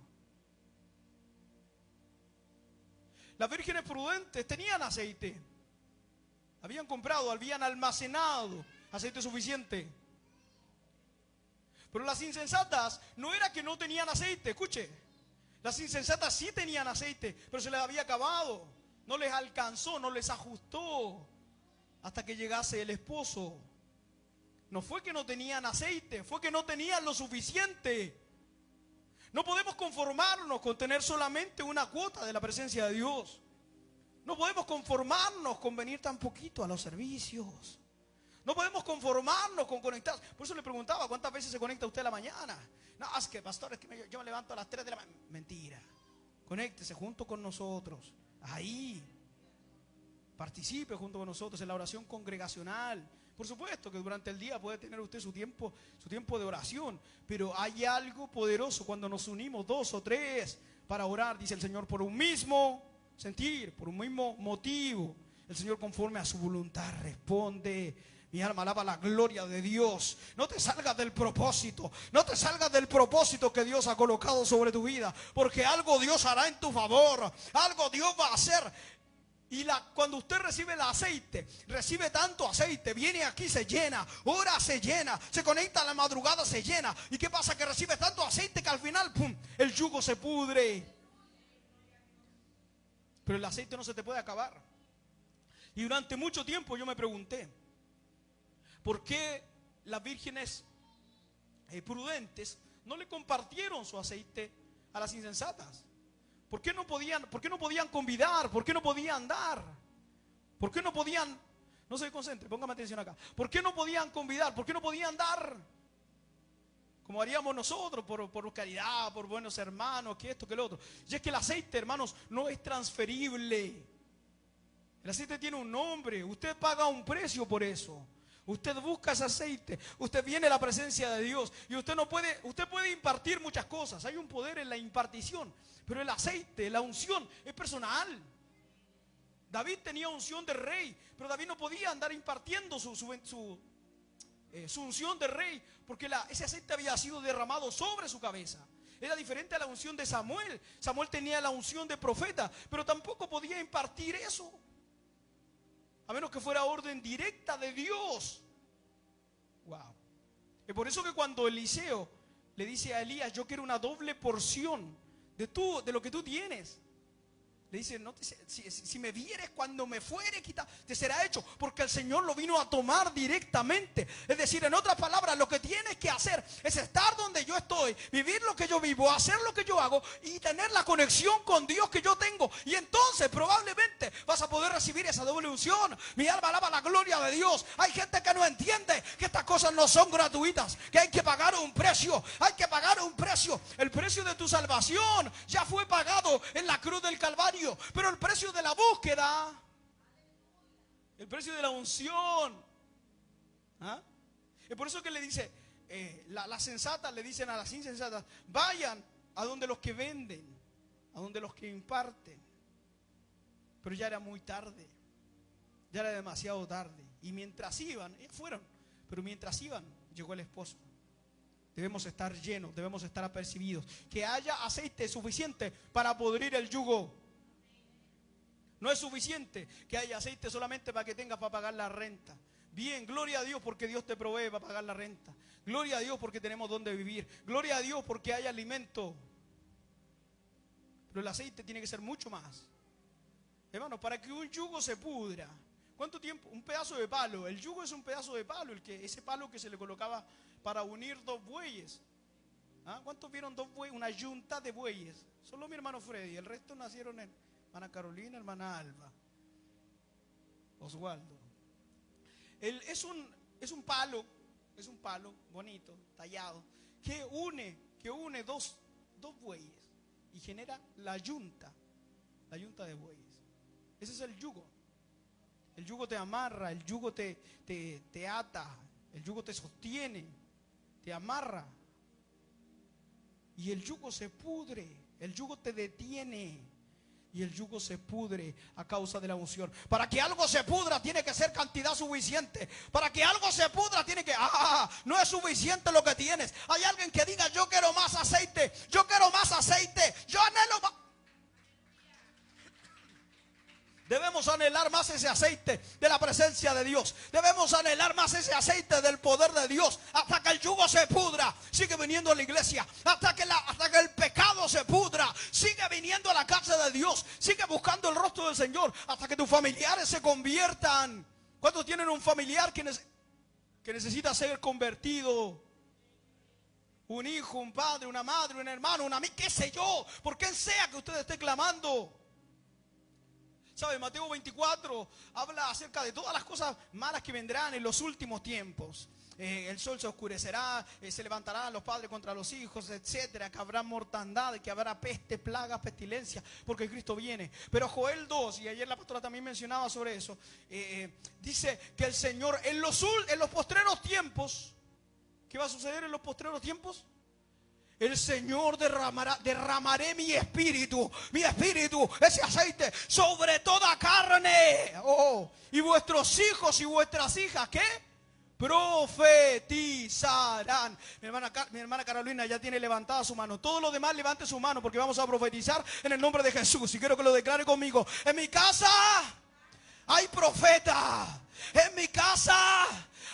Las vírgenes prudentes tenían aceite. Habían comprado, habían almacenado aceite suficiente. Pero las insensatas no era que no tenían aceite, escuche. Las insensatas sí tenían aceite, pero se les había acabado. No les alcanzó, no les ajustó hasta que llegase el esposo. No fue que no tenían aceite, fue que no tenían lo suficiente. No podemos conformarnos con tener solamente una cuota de la presencia de Dios. No podemos conformarnos con venir tan poquito a los servicios. No podemos conformarnos con conectar. Por eso le preguntaba, ¿cuántas veces se conecta usted a la mañana? No, es que pastor, es que yo me levanto a las 3 de la mañana. Mentira. Conéctese junto con nosotros. Ahí. Participe junto con nosotros en la oración congregacional. Por supuesto que durante el día puede tener usted su tiempo de oración. Pero hay algo poderoso cuando nos unimos 2 o 3 para orar, dice el Señor, por un mismo sentir, por un mismo motivo. El Señor, conforme a su voluntad, responde. Mi alma alaba la gloria de Dios. No te salgas del propósito. No te salgas del propósito que Dios ha colocado sobre tu vida. Porque algo Dios hará en tu favor. Algo Dios va a hacer. Y cuando usted recibe el aceite, recibe tanto aceite, viene aquí, se llena, ora, se llena, se conecta a la madrugada, se llena. ¿Y qué pasa? Que recibe tanto aceite que al final, ¡pum!, el yugo se pudre. Pero el aceite no se te puede acabar. Y durante mucho tiempo yo me pregunté, ¿por qué las vírgenes prudentes no le compartieron su aceite a las insensatas? ¿Por qué no podían convidar? ¿Por qué no podían dar? ¿Por qué no podían? No se concentre, póngame atención acá. ¿Por qué no podían convidar? ¿Por qué no podían dar? Como haríamos nosotros, por caridad, por buenos hermanos, que esto, que lo otro. Y es que el aceite, hermanos, no es transferible. El aceite tiene un nombre. Usted paga un precio por eso. Usted busca ese aceite, usted viene a la presencia de Dios y usted puede impartir muchas cosas. Hay un poder en la impartición, pero el aceite, la unción es personal. David tenía unción de rey, pero David no podía andar impartiendo su unción de rey, porque ese aceite había sido derramado sobre su cabeza. Era diferente a la unción de Samuel. Samuel tenía la unción de profeta, pero tampoco podía impartir eso, a menos que fuera orden directa de Dios. Wow. Es por eso que cuando Eliseo le dice a Elías, yo quiero una doble porción de lo que tú tienes, le dice, no si me vieres cuando me fuere, te será hecho, porque el Señor lo vino a tomar directamente. Es decir, en otras palabras, lo que tienes que hacer es estar donde yo estoy, vivir lo que yo vivo, hacer lo que yo hago y tener la conexión con Dios que yo tengo. Y entonces probablemente vas a poder recibir esa doble unción. Mi alma alaba la gloria de Dios. Hay gente que no entiende que estas cosas no son gratuitas, que hay que pagar un precio. Hay que pagar un precio. El precio de tu salvación ya fue pagado en la cruz del Calvario. Pero el precio de la búsqueda, el precio de la unción, ¿ah? Es por eso que le dice, las sensatas le dicen a las insensatas, vayan a donde los que venden, a donde los que imparten. Pero ya era muy tarde, ya era demasiado tarde. Y mientras iban, fueron, pero mientras iban, llegó el esposo. Debemos estar llenos, debemos estar apercibidos, que haya aceite suficiente para pudrir el yugo. No es suficiente que haya aceite solamente para que tengas para pagar la renta. Bien, gloria a Dios porque Dios te provee para pagar la renta. Gloria a Dios porque tenemos donde vivir. Gloria a Dios porque hay alimento. Pero el aceite tiene que ser mucho más. Hermano, para que un yugo se pudra, ¿cuánto tiempo? Un pedazo de palo. El yugo es un pedazo de palo, ese palo que se le colocaba para unir dos bueyes. ¿Ah? ¿Cuántos vieron dos bueyes? Una yunta de bueyes. Solo mi hermano Freddy, el resto nacieron hermana Carolina, hermana Alba, Oswaldo. Es un palo bonito, tallado, que une dos bueyes y genera la yunta de bueyes. Ese es el yugo. El yugo te amarra, el yugo te ata, el yugo te sostiene, te amarra. Y el yugo se pudre, el yugo te detiene. Y el yugo se pudre a causa de la unción. Para que algo se pudra tiene que ser cantidad suficiente. Para que algo se pudra tiene que... no es suficiente lo que tienes. Hay alguien que diga, yo quiero más aceite. Yo quiero más aceite. Yo anhelo más. Debemos anhelar más ese aceite de la presencia de Dios. Debemos anhelar más ese aceite del poder de Dios. Hasta que el yugo se pudra, sigue viniendo a la iglesia. Hasta que el pecado se pudra, sigue viniendo a la casa de Dios. Sigue buscando el rostro del Señor. Hasta que tus familiares se conviertan. ¿Cuántos tienen un familiar que necesita ser convertido? Un hijo, un padre, una madre, un hermano, un amigo, qué sé yo. Por quien sea que usted esté clamando. ¿Sabe? Mateo 24 habla acerca de todas las cosas malas que vendrán en los últimos tiempos. El sol se oscurecerá, se levantarán los padres contra los hijos, etcétera. Que habrá mortandad, que habrá peste, plagas, pestilencia, porque Cristo viene. Pero Joel 2, y ayer la pastora también mencionaba sobre eso, dice que el Señor en los postreros tiempos, ¿qué va a suceder en los postreros tiempos? El Señor derramaré mi espíritu, ese aceite sobre toda carne. Y vuestros hijos y vuestras hijas, ¿qué? Profetizarán. Mi hermana Carolina ya tiene levantada su mano. Todos los demás levanten su mano porque vamos a profetizar en el nombre de Jesús. Y quiero que lo declare conmigo. En mi casa hay profeta. En mi casa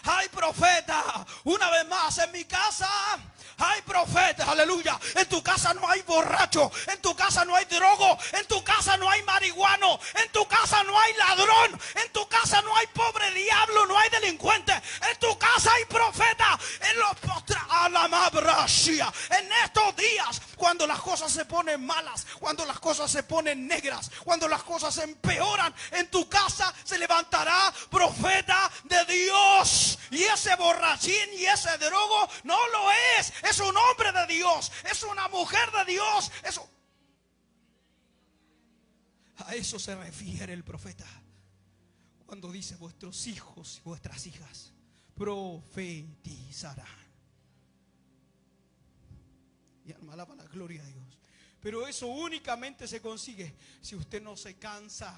hay profeta. Una vez más, en mi casa hay profetas, aleluya. En tu casa no hay borracho, en tu casa no hay drogo, en tu casa no hay marihuano, en tu casa no hay ladrón, en tu casa no hay pobre diablo, no hay delincuente. En tu casa hay profeta. En los en estos días, cuando las cosas se ponen malas, cuando las cosas se ponen negras, cuando las cosas se empeoran, en tu casa se levantará profeta de Dios. Y ese borrachín y ese drogo no lo es. Es un hombre de Dios, es una mujer de Dios. A eso se refiere el profeta cuando dice vuestros hijos y vuestras hijas profetizarán. Y alma alaba la gloria de Dios. Pero eso únicamente se consigue si usted no se cansa,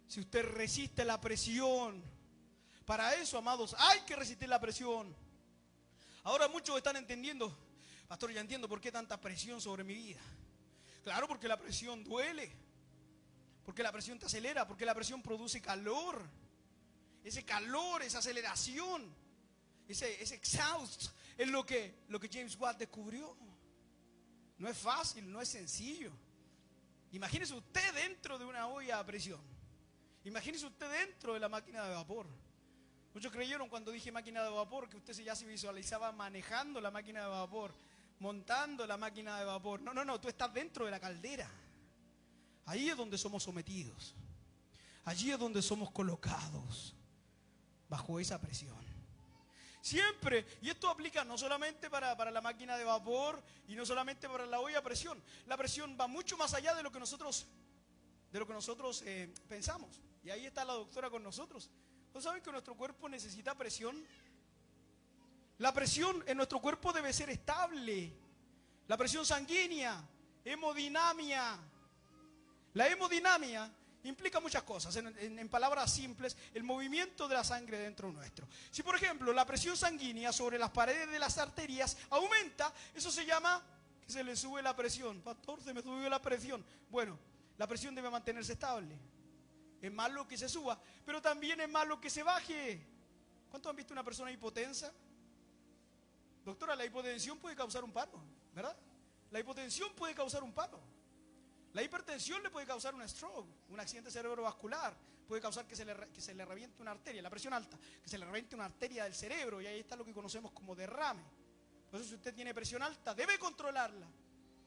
si usted resiste la presión. Para eso, amados, hay que resistir la presión. Ahora muchos están entendiendo, pastor, ya entiendo por qué tanta presión sobre mi vida. Claro, porque la presión duele, porque la presión te acelera, porque la presión produce calor. Ese calor, esa aceleración, ese exhaust es lo que James Watt descubrió. No es fácil, no es sencillo. Imagínese usted dentro de una olla a presión. Imagínese usted dentro de la máquina de vapor. Muchos creyeron cuando dije máquina de vapor que usted ya se visualizaba manejando la máquina de vapor, montando la máquina de vapor. No, tú estás dentro de la caldera. Ahí es donde somos sometidos. Allí es donde somos colocados bajo esa presión. Siempre, y esto aplica no solamente para la máquina de vapor y no solamente para la olla a presión. La presión va mucho más allá de lo que nosotros pensamos. Y ahí está la doctora con nosotros. ¿No saben que nuestro cuerpo necesita presión? La presión en nuestro cuerpo debe ser estable. La presión sanguínea, hemodinamia. La hemodinamia implica muchas cosas. En palabras simples, el movimiento de la sangre dentro nuestro. Si por ejemplo la presión sanguínea sobre las paredes de las arterias aumenta, eso se llama que se le sube la presión. Pastor, se me subió la presión. Bueno, la presión debe mantenerse estable. Es malo que se suba, pero también es malo que se baje. ¿Cuántos han visto una persona hipotensa? Doctora, la hipotensión puede causar un paro, ¿verdad? La hipotensión puede causar un paro. La hipertensión le puede causar un stroke, un accidente cerebrovascular. Puede causar que se le reviente una arteria, la presión alta, que se le reviente una arteria del cerebro, y ahí está lo que conocemos como derrame. Por eso si usted tiene presión alta, debe controlarla.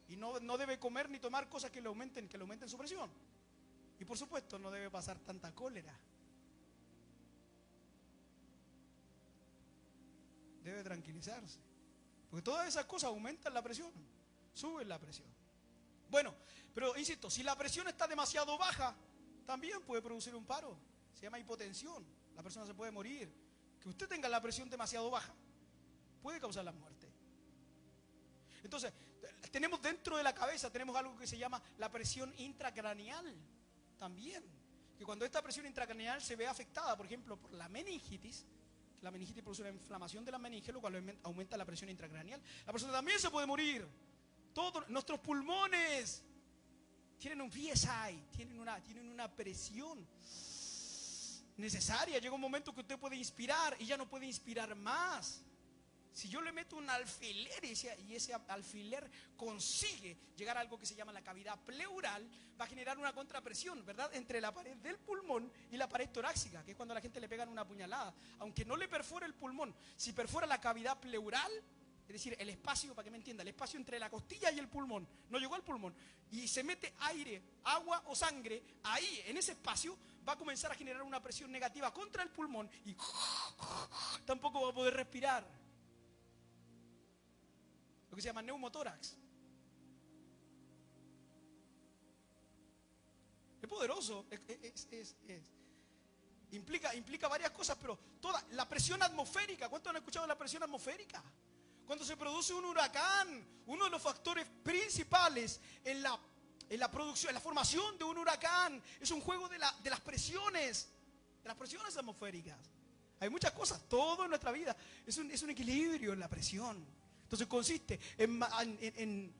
Y no debe comer ni tomar cosas que le aumenten su presión. Y por supuesto no debe pasar tanta cólera. Debe tranquilizarse. Porque todas esas cosas aumentan la presión, suben la presión. Bueno, pero insisto, si la presión está demasiado baja, también puede producir un paro. Se llama hipotensión. La persona se puede morir. Que usted tenga la presión demasiado baja puede causar la muerte. Entonces, tenemos dentro de la cabeza, tenemos algo que se llama la presión intracraneal. También, que cuando esta presión intracraneal se ve afectada, por ejemplo, por la meningitis produce una inflamación de la meninge, lo cual aumenta la presión intracraneal. La persona también se puede morir. Todos nuestros pulmones tienen un PSI, tienen una presión necesaria. Llega un momento que usted puede inspirar y ya no puede inspirar más. Si yo le meto un alfiler y ese alfiler consigue llegar a algo que se llama la cavidad pleural, va a generar una contrapresión, ¿verdad?, entre la pared del pulmón y la pared torácica, que es cuando a la gente le pegan una puñalada. Aunque no le perfora el pulmón, si perfora la cavidad pleural, es decir, el espacio, para que me entienda, el espacio entre la costilla y el pulmón, no llegó al pulmón, y se mete aire, agua o sangre, ahí, en ese espacio, va a comenzar a generar una presión negativa contra el pulmón y tampoco va a poder respirar. Lo que se llama neumotórax. Es poderoso, implica varias cosas, pero toda la presión atmosférica. ¿Cuántos han escuchado de la presión atmosférica? Cuando se produce un huracán, uno de los factores principales en la producción, en la formación de un huracán, es un juego de las presiones atmosféricas. Hay muchas cosas, todo en nuestra vida es un equilibrio en la presión. Entonces consiste en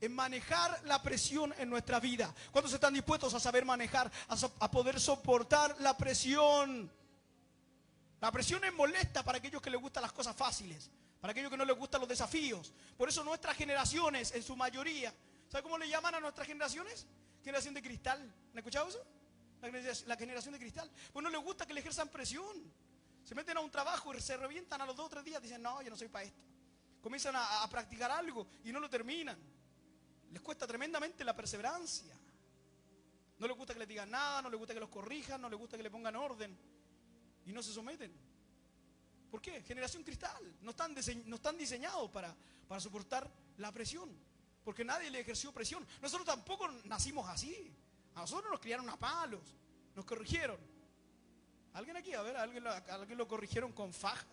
manejar la presión en nuestra vida. ¿Cuántos están dispuestos a saber manejar, a poder soportar la presión? La presión es molesta para aquellos que les gustan las cosas fáciles, para aquellos que no les gustan los desafíos. Por eso nuestras generaciones, en su mayoría, ¿sabe cómo le llaman a nuestras generaciones? Generación de cristal. ¿Han escuchado eso? La generación de cristal. Pues no les gusta que le ejerzan presión. Se meten a un trabajo y se revientan a los 2 o 3 días. Dicen, no, yo no soy para esto. Comienzan a practicar algo y no lo terminan. Les cuesta tremendamente la perseverancia. No les gusta que les digan nada, no les gusta que los corrijan, no les gusta que le pongan orden. Y no se someten. ¿Por qué? Generación cristal. No están diseñados para soportar la presión. Porque nadie le ejerció presión. Nosotros tampoco nacimos así. A nosotros nos criaron a palos. Nos corrigieron. ¿Alguien aquí? A ver, ¿alguien lo corrigieron con faja?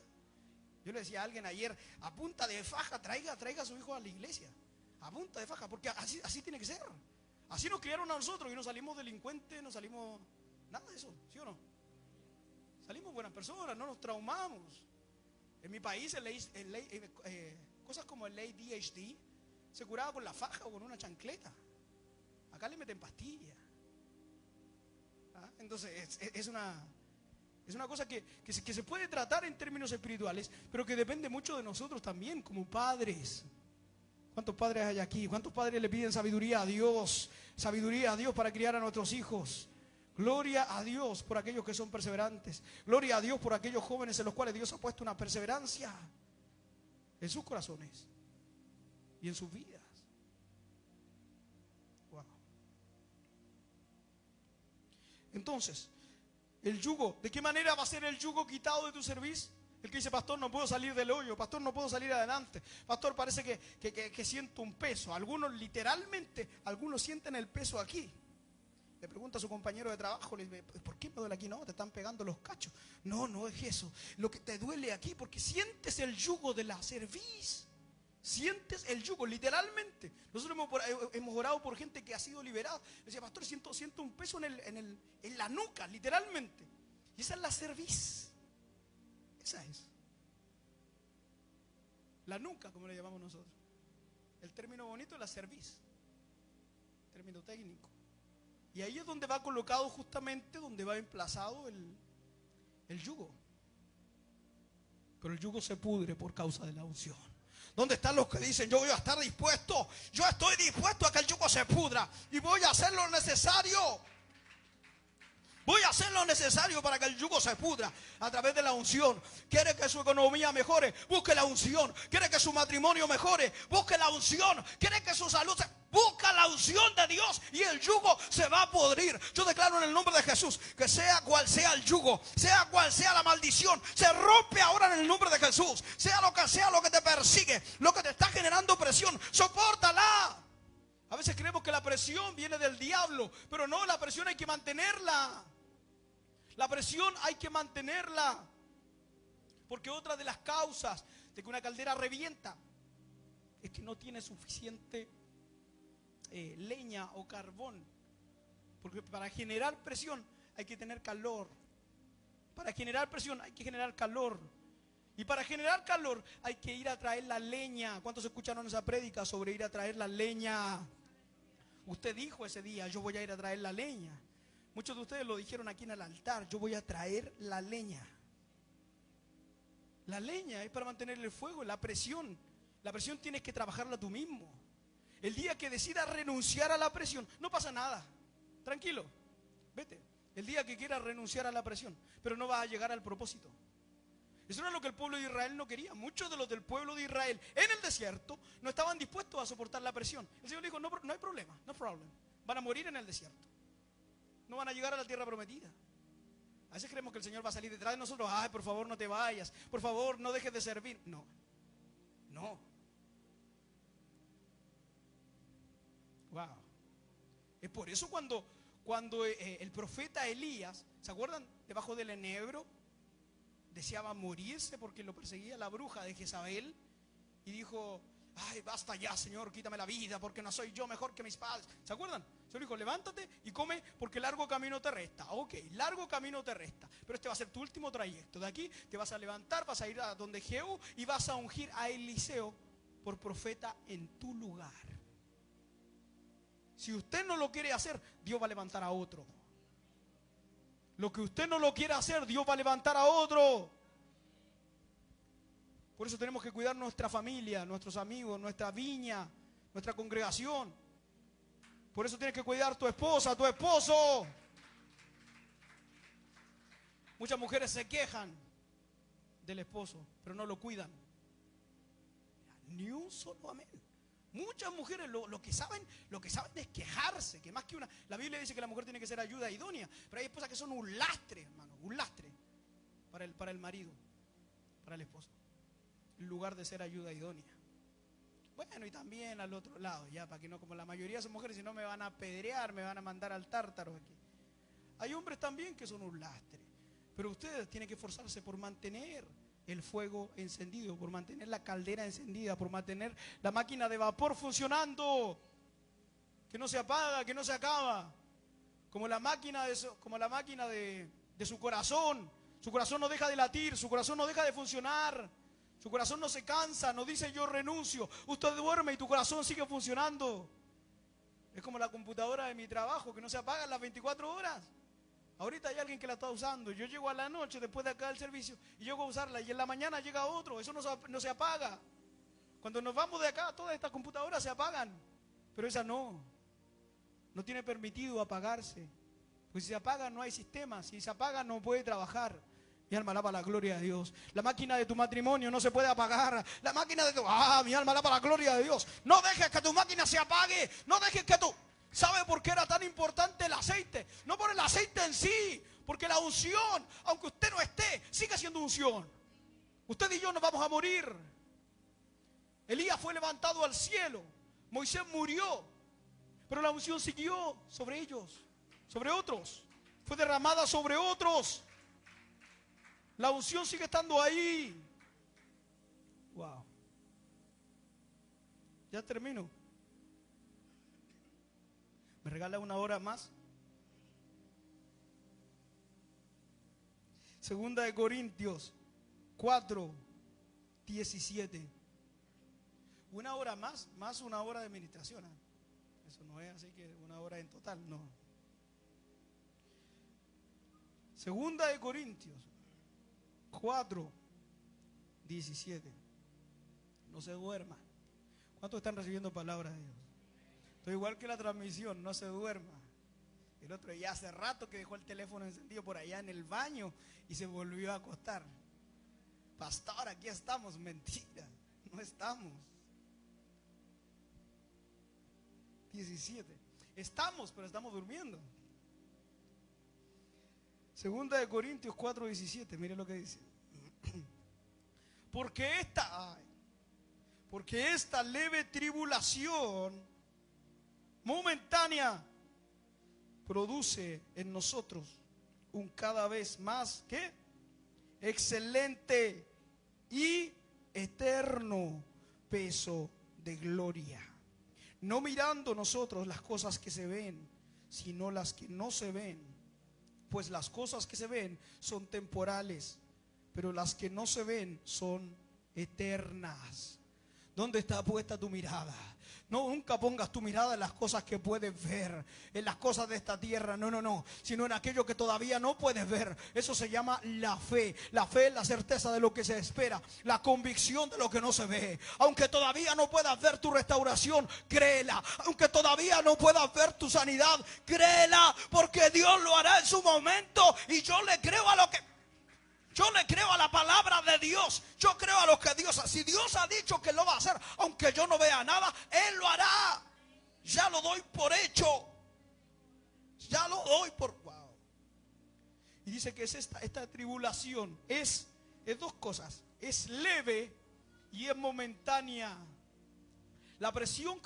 Yo le decía a alguien ayer, a punta de faja, traiga a su hijo a la iglesia. A punta de faja, porque así tiene que ser. Así nos criaron a nosotros y no salimos delincuentes, no salimos nada de eso, ¿sí o no? Salimos buenas personas, no nos traumamos. En mi país, cosas como el ADHD se curaba con la faja o con una chancleta. Acá le meten pastillas. Entonces es una cosa que se puede tratar en términos espirituales, pero que depende mucho de nosotros también como padres. ¿Cuántos padres hay aquí? ¿Cuántos padres le piden sabiduría a Dios? Sabiduría a Dios para criar a nuestros hijos. Gloria a Dios por aquellos que son perseverantes. Gloria a Dios por aquellos jóvenes en los cuales Dios ha puesto una perseverancia en sus corazones y en sus vidas. Wow. Entonces, el yugo, ¿de qué manera va a ser el yugo quitado de tu cerviz? El que dice, pastor, no puedo salir del hoyo, pastor, no puedo salir adelante, pastor, parece que siento un peso. Algunos literalmente, algunos sienten el peso aquí. Le pregunta a su compañero de trabajo, le dice, ¿por qué me duele aquí? No, te están pegando los cachos. No es eso. Lo que te duele aquí, porque sientes el yugo de la cerviz. Sientes el yugo, literalmente. Nosotros hemos orado por gente que ha sido liberada. Decía, pastor, siento un peso en la nuca, literalmente. Y esa es la cerviz. Esa es. La nuca, como le llamamos nosotros. El término bonito es la cerviz. Término técnico. Y ahí es donde va colocado justamente, donde va emplazado el yugo. Pero el yugo se pudre por causa de la unción. ¿Dónde están los que dicen, yo voy a estar dispuesto? Yo estoy dispuesto a que el yugo se pudra y voy a hacer lo necesario. Voy a hacer lo necesario para que el yugo se pudra a través de la unción. ¿Quiere que su economía mejore? Busque la unción. ¿Quiere que su matrimonio mejore? Busque la unción. ¿Quiere que su salud busca la unción de Dios y el yugo se va a podrir? Yo declaro en el nombre de Jesús que sea cual sea el yugo, sea cual sea la maldición, se rompe ahora en el nombre de Jesús. Sea lo que te persigue, lo que te está generando presión, sopórtala. A veces creemos que la presión viene del diablo, pero no, la presión hay que mantenerla. La presión hay que mantenerla. Porque otra de las causas de que una caldera revienta es que no tiene suficiente leña o carbón. Porque para generar presión hay que tener calor. Para generar presión hay que generar calor. Y para generar calor hay que ir a traer la leña. ¿Cuántos escucharon esa prédica sobre ir a traer la leña? Usted dijo ese día, yo voy a ir a traer la leña. Muchos de ustedes lo dijeron aquí en el altar, yo voy a traer la leña. La leña es para mantener el fuego, la presión. La presión tienes que trabajarla tú mismo. El día que decidas renunciar a la presión, no pasa nada. Tranquilo, vete. El día que quieras renunciar a la presión, pero no vas a llegar al propósito. Eso era lo que el pueblo de Israel no quería. Muchos de los del pueblo de Israel en el desierto no estaban dispuestos a soportar la presión. El Señor dijo, no, no hay problema, no problem. Van a morir en el desierto. No van a llegar a la tierra prometida. A veces creemos que el Señor va a salir detrás de nosotros. Ay, por favor, no te vayas. Por favor, no dejes de servir. No, no. Wow. Es por eso cuando el profeta Elías, ¿se acuerdan? Debajo del enebro, deseaba morirse porque lo perseguía la bruja de Jezabel. Y dijo, ay, basta ya, Señor, quítame la vida porque no soy yo mejor que mis padres. ¿Se acuerdan? El Señor dijo, levántate y come porque largo camino te resta. Ok, largo camino te resta, pero este va a ser tu último trayecto. De aquí te vas a levantar, vas a ir a donde Jehú y vas a ungir a Eliseo por profeta en tu lugar. Si usted no lo quiere hacer, Dios va a levantar a otro. Lo que usted no lo quiere hacer, Dios va a levantar a otro. Por eso tenemos que cuidar nuestra familia, nuestros amigos, nuestra viña, nuestra congregación. Por eso tienes que cuidar tu esposa, tu esposo. Muchas mujeres se quejan del esposo, pero no lo cuidan. Ni un solo amén. Muchas mujeres lo que saben es quejarse, que más que una. La Biblia dice que la mujer tiene que ser ayuda idónea, pero hay esposas que son un lastre, hermano, un lastre para el marido, para el esposo, en lugar de ser ayuda idónea. Bueno, y también al otro lado, ya, para que no, como la mayoría son mujeres, si no me van a apedrear, me van a mandar al tártaro aquí. Hay hombres también que son un lastre, pero ustedes tienen que esforzarse por mantener el fuego encendido, por mantener la caldera encendida, por mantener la máquina de vapor funcionando, que no se apaga, que no se acaba, como la máquina de su corazón. Su corazón no deja de latir, su corazón no deja de funcionar, su corazón no se cansa, no dice yo renuncio. Usted duerme y tu corazón sigue funcionando. Es como la computadora de mi trabajo, que no se apaga las 24 horas. Ahorita hay alguien que la está usando. Yo llego a la noche después de acá del servicio y llego a usarla y en la mañana llega otro. Eso no se apaga. Cuando nos vamos de acá, todas estas computadoras se apagan, pero esa no tiene permitido apagarse. Pues si se apaga no hay sistema. Si se apaga no puede trabajar. Mi alma alaba la gloria de Dios. La máquina de tu matrimonio no se puede apagar. La máquina de tu... mi alma alaba la gloria de Dios. No dejes que tu máquina se apague. No dejes que tu... ¿Sabe por qué era tan importante el aceite? No por el aceite en sí, porque la unción, aunque usted no esté, sigue siendo unción. Usted y yo nos vamos a morir. Elías fue levantado al cielo. Moisés murió, pero la unción siguió sobre ellos, sobre otros. Fue derramada sobre otros. La unción sigue estando ahí. Wow. Ya termino. ¿Me regala una hora más? Segunda de Corintios 4:17. Una hora más una hora de administración. Eso no es así que una hora en total, no. Segunda de Corintios 4:17. No se duerma. ¿Cuántos están recibiendo palabras de Dios? Estoy igual que la transmisión, no se duerma. El otro ya hace rato que dejó el teléfono encendido por allá en el baño y se volvió a acostar. Pastor, aquí estamos. Mentira, no estamos. 17. Estamos, pero estamos durmiendo. Segunda de Corintios 4:17. Mire lo que dice. Porque esta leve tribulación momentánea produce en nosotros un cada vez más ¿qué? Excelente y eterno peso de gloria, no mirando nosotros las cosas que se ven, sino las que no se ven, pues las cosas que se ven son temporales, pero las que no se ven son eternas. ¿Dónde está puesta tu mirada? No, nunca pongas tu mirada en las cosas que puedes ver, en las cosas de esta tierra, no, sino en aquello que todavía no puedes ver. Eso se llama la fe. La fe es la certeza de lo que se espera, la convicción de lo que no se ve. Aunque todavía no puedas ver tu restauración, créela. Aunque todavía no puedas ver tu sanidad, créela, porque Dios lo hará en su momento. Y yo le creo a lo que... Yo le creo a la palabra de Dios. Yo creo a lo que Dios ha. Si Dios ha dicho que lo va a hacer, aunque yo no vea nada, Él lo hará. Ya lo doy por hecho. Ya lo doy por... Wow. Y dice que es esta tribulación es dos cosas. Es leve y es momentánea. La presión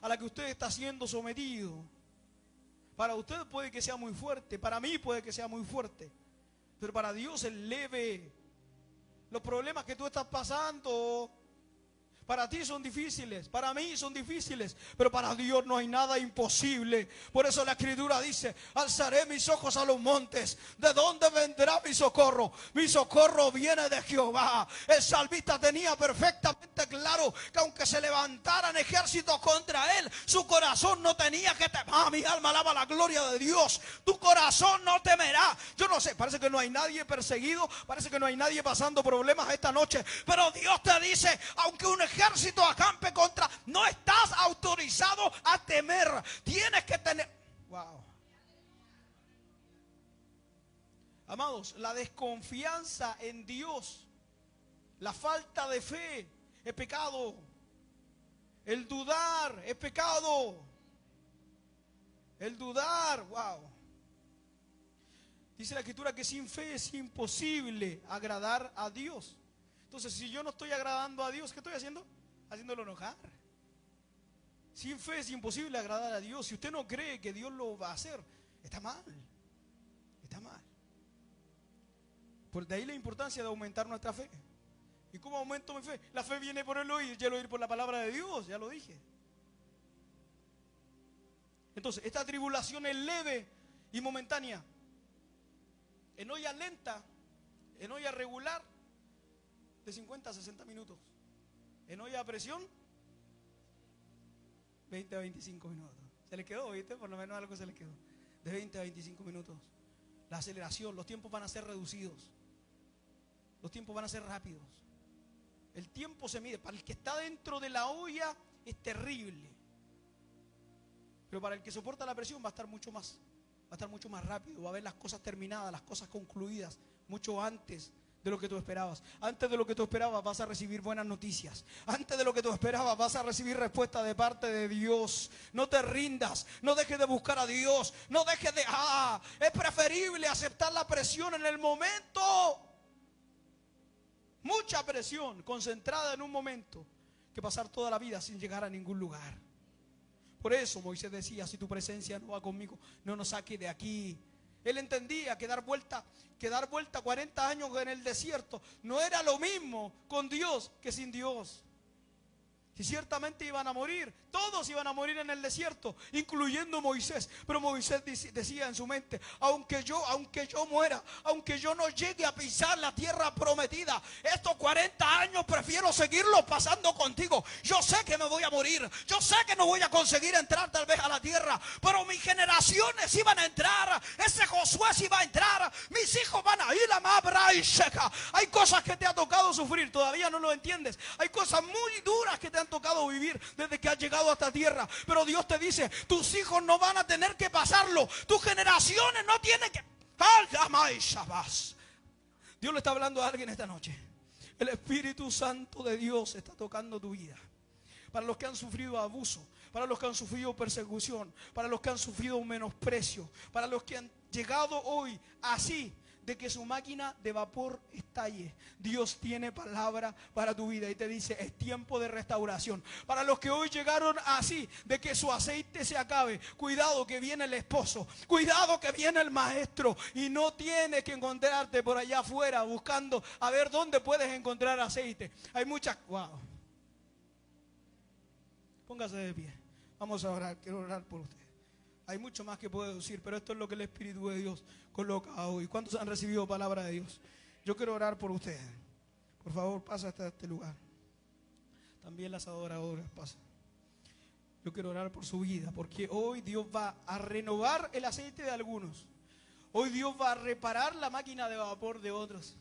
a la que usted está siendo sometido, para usted puede que sea muy fuerte. Para mí puede que sea muy fuerte. Pero para Dios es leve. Los problemas que tú estás pasando, para ti son difíciles, para mí son difíciles, pero para Dios no hay nada imposible. Por eso la Escritura dice: alzaré mis ojos a los montes. ¿De dónde vendrá mi socorro? Mi socorro viene de Jehová. El salmista tenía perfectamente claro que aunque se levantaran ejércitos contra él, su corazón no tenía que temer. Mi alma alaba la gloria de Dios. Tu corazón no temerá. Yo no sé, parece que no hay nadie perseguido, parece que no hay nadie pasando problemas esta noche, pero Dios te dice: aunque un ejército acampe contra, no estás autorizado a temer. Tienes que tener... Wow. Amados, la desconfianza en Dios, la falta de fe es pecado. El dudar es pecado. El dudar, wow. Dice la Escritura que sin fe es imposible agradar a Dios. Entonces, si yo no estoy agradando a Dios, ¿qué estoy haciendo? Haciéndolo enojar. Sin fe es imposible agradar a Dios. Si usted no cree que Dios lo va a hacer, está mal. Está mal. Por de ahí la importancia de aumentar nuestra fe. ¿Y cómo aumento mi fe? La fe viene por el oír, y el oír por la palabra de Dios, ya lo dije. Entonces, esta tribulación es leve y momentánea. En olla lenta, en olla regular, de 50 a 60 minutos. En olla a presión, 20 a 25 minutos. Se le quedó, ¿viste? Por lo menos algo se le quedó. De 20 a 25 minutos. La aceleración, los tiempos van a ser reducidos. Los tiempos van a ser rápidos. El tiempo se mide. Para el que está dentro de la olla es terrible. Pero para el que soporta la presión va a estar mucho más rápido. Va a ver las cosas terminadas, las cosas concluidas mucho antes de lo que tú esperabas. Antes de lo que tú esperabas vas a recibir buenas noticias. Antes de lo que tú esperabas vas a recibir respuesta de parte de Dios. No te rindas, no dejes de buscar a Dios, no dejes de... es preferible aceptar la presión en el momento. Mucha presión concentrada en un momento, que pasar toda la vida sin llegar a ningún lugar. Por eso Moisés decía: si tu presencia no va conmigo, no nos saque de aquí. Él entendía que dar vuelta 40 años en el desierto no era lo mismo con Dios que sin Dios. Y ciertamente iban a morir, todos iban a morir en el desierto, incluyendo Moisés. Pero Moisés decía en su mente: aunque yo muera, aunque yo no llegue a pisar la tierra prometida, estos 40 años prefiero seguirlos pasando contigo. Yo sé que me voy a morir, yo sé que no voy a conseguir entrar tal vez a la tierra, pero mis generaciones iban a entrar, ese Josué sí va a entrar, mis hijos van a ir a Mabra y Sheca. Hay cosas que te ha tocado sufrir, todavía no lo entiendes. Hay cosas muy duras que te han tocado vivir desde que has llegado a esta tierra, pero Dios te dice: tus hijos no van a tener que pasarlo, tus generaciones no tienen que... Dios le está hablando a alguien esta noche. El Espíritu Santo de Dios está tocando tu vida. Para los que han sufrido abuso, para los que han sufrido persecución, para los que han sufrido un menosprecio, para los que han llegado hoy así, de que su máquina de vapor estalle. Dios tiene palabra para tu vida y te dice: es tiempo de restauración. Para los que hoy llegaron así, de que su aceite se acabe, cuidado que viene el esposo, cuidado que viene el maestro, y no tienes que encontrarte por allá afuera buscando a ver dónde puedes encontrar aceite. Hay muchas... Wow. Póngase de pie. Vamos a orar. Quiero orar por usted. Hay mucho más que puedo decir, pero esto es lo que el Espíritu de Dios coloca hoy. ¿Cuántos han recibido palabra de Dios? Yo quiero orar por ustedes. Por favor, pasa hasta este lugar. También las adoradoras pasan. Yo quiero orar por su vida, porque hoy Dios va a renovar el aceite de algunos. Hoy Dios va a reparar la máquina de vapor de otros.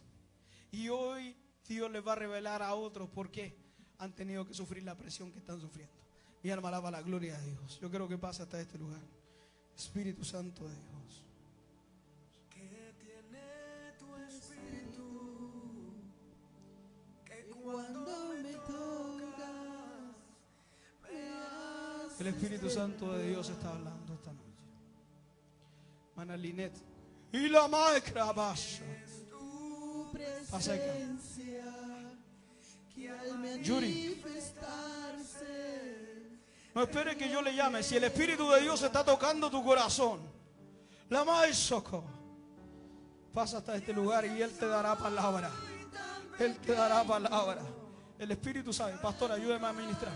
Y hoy Dios les va a revelar a otros por qué han tenido que sufrir la presión que están sufriendo. Mi alma alaba la gloria de Dios. Yo quiero que pase hasta este lugar. Espíritu Santo de Dios. Que tiene tu espíritu, que cuando me tocas, me haces. El Espíritu Santo de Dios está hablando esta noche. Mana Linet. Y la maestra Basha. Tu Pasa acá. presencia, que al Yuri. manifestarse, No espere que yo le llame. Si el Espíritu de Dios está tocando tu corazón, la maestra pasa hasta este lugar y Él te dará palabra. Él te dará palabra. El Espíritu sabe. Pastor, ayúdeme a ministrar.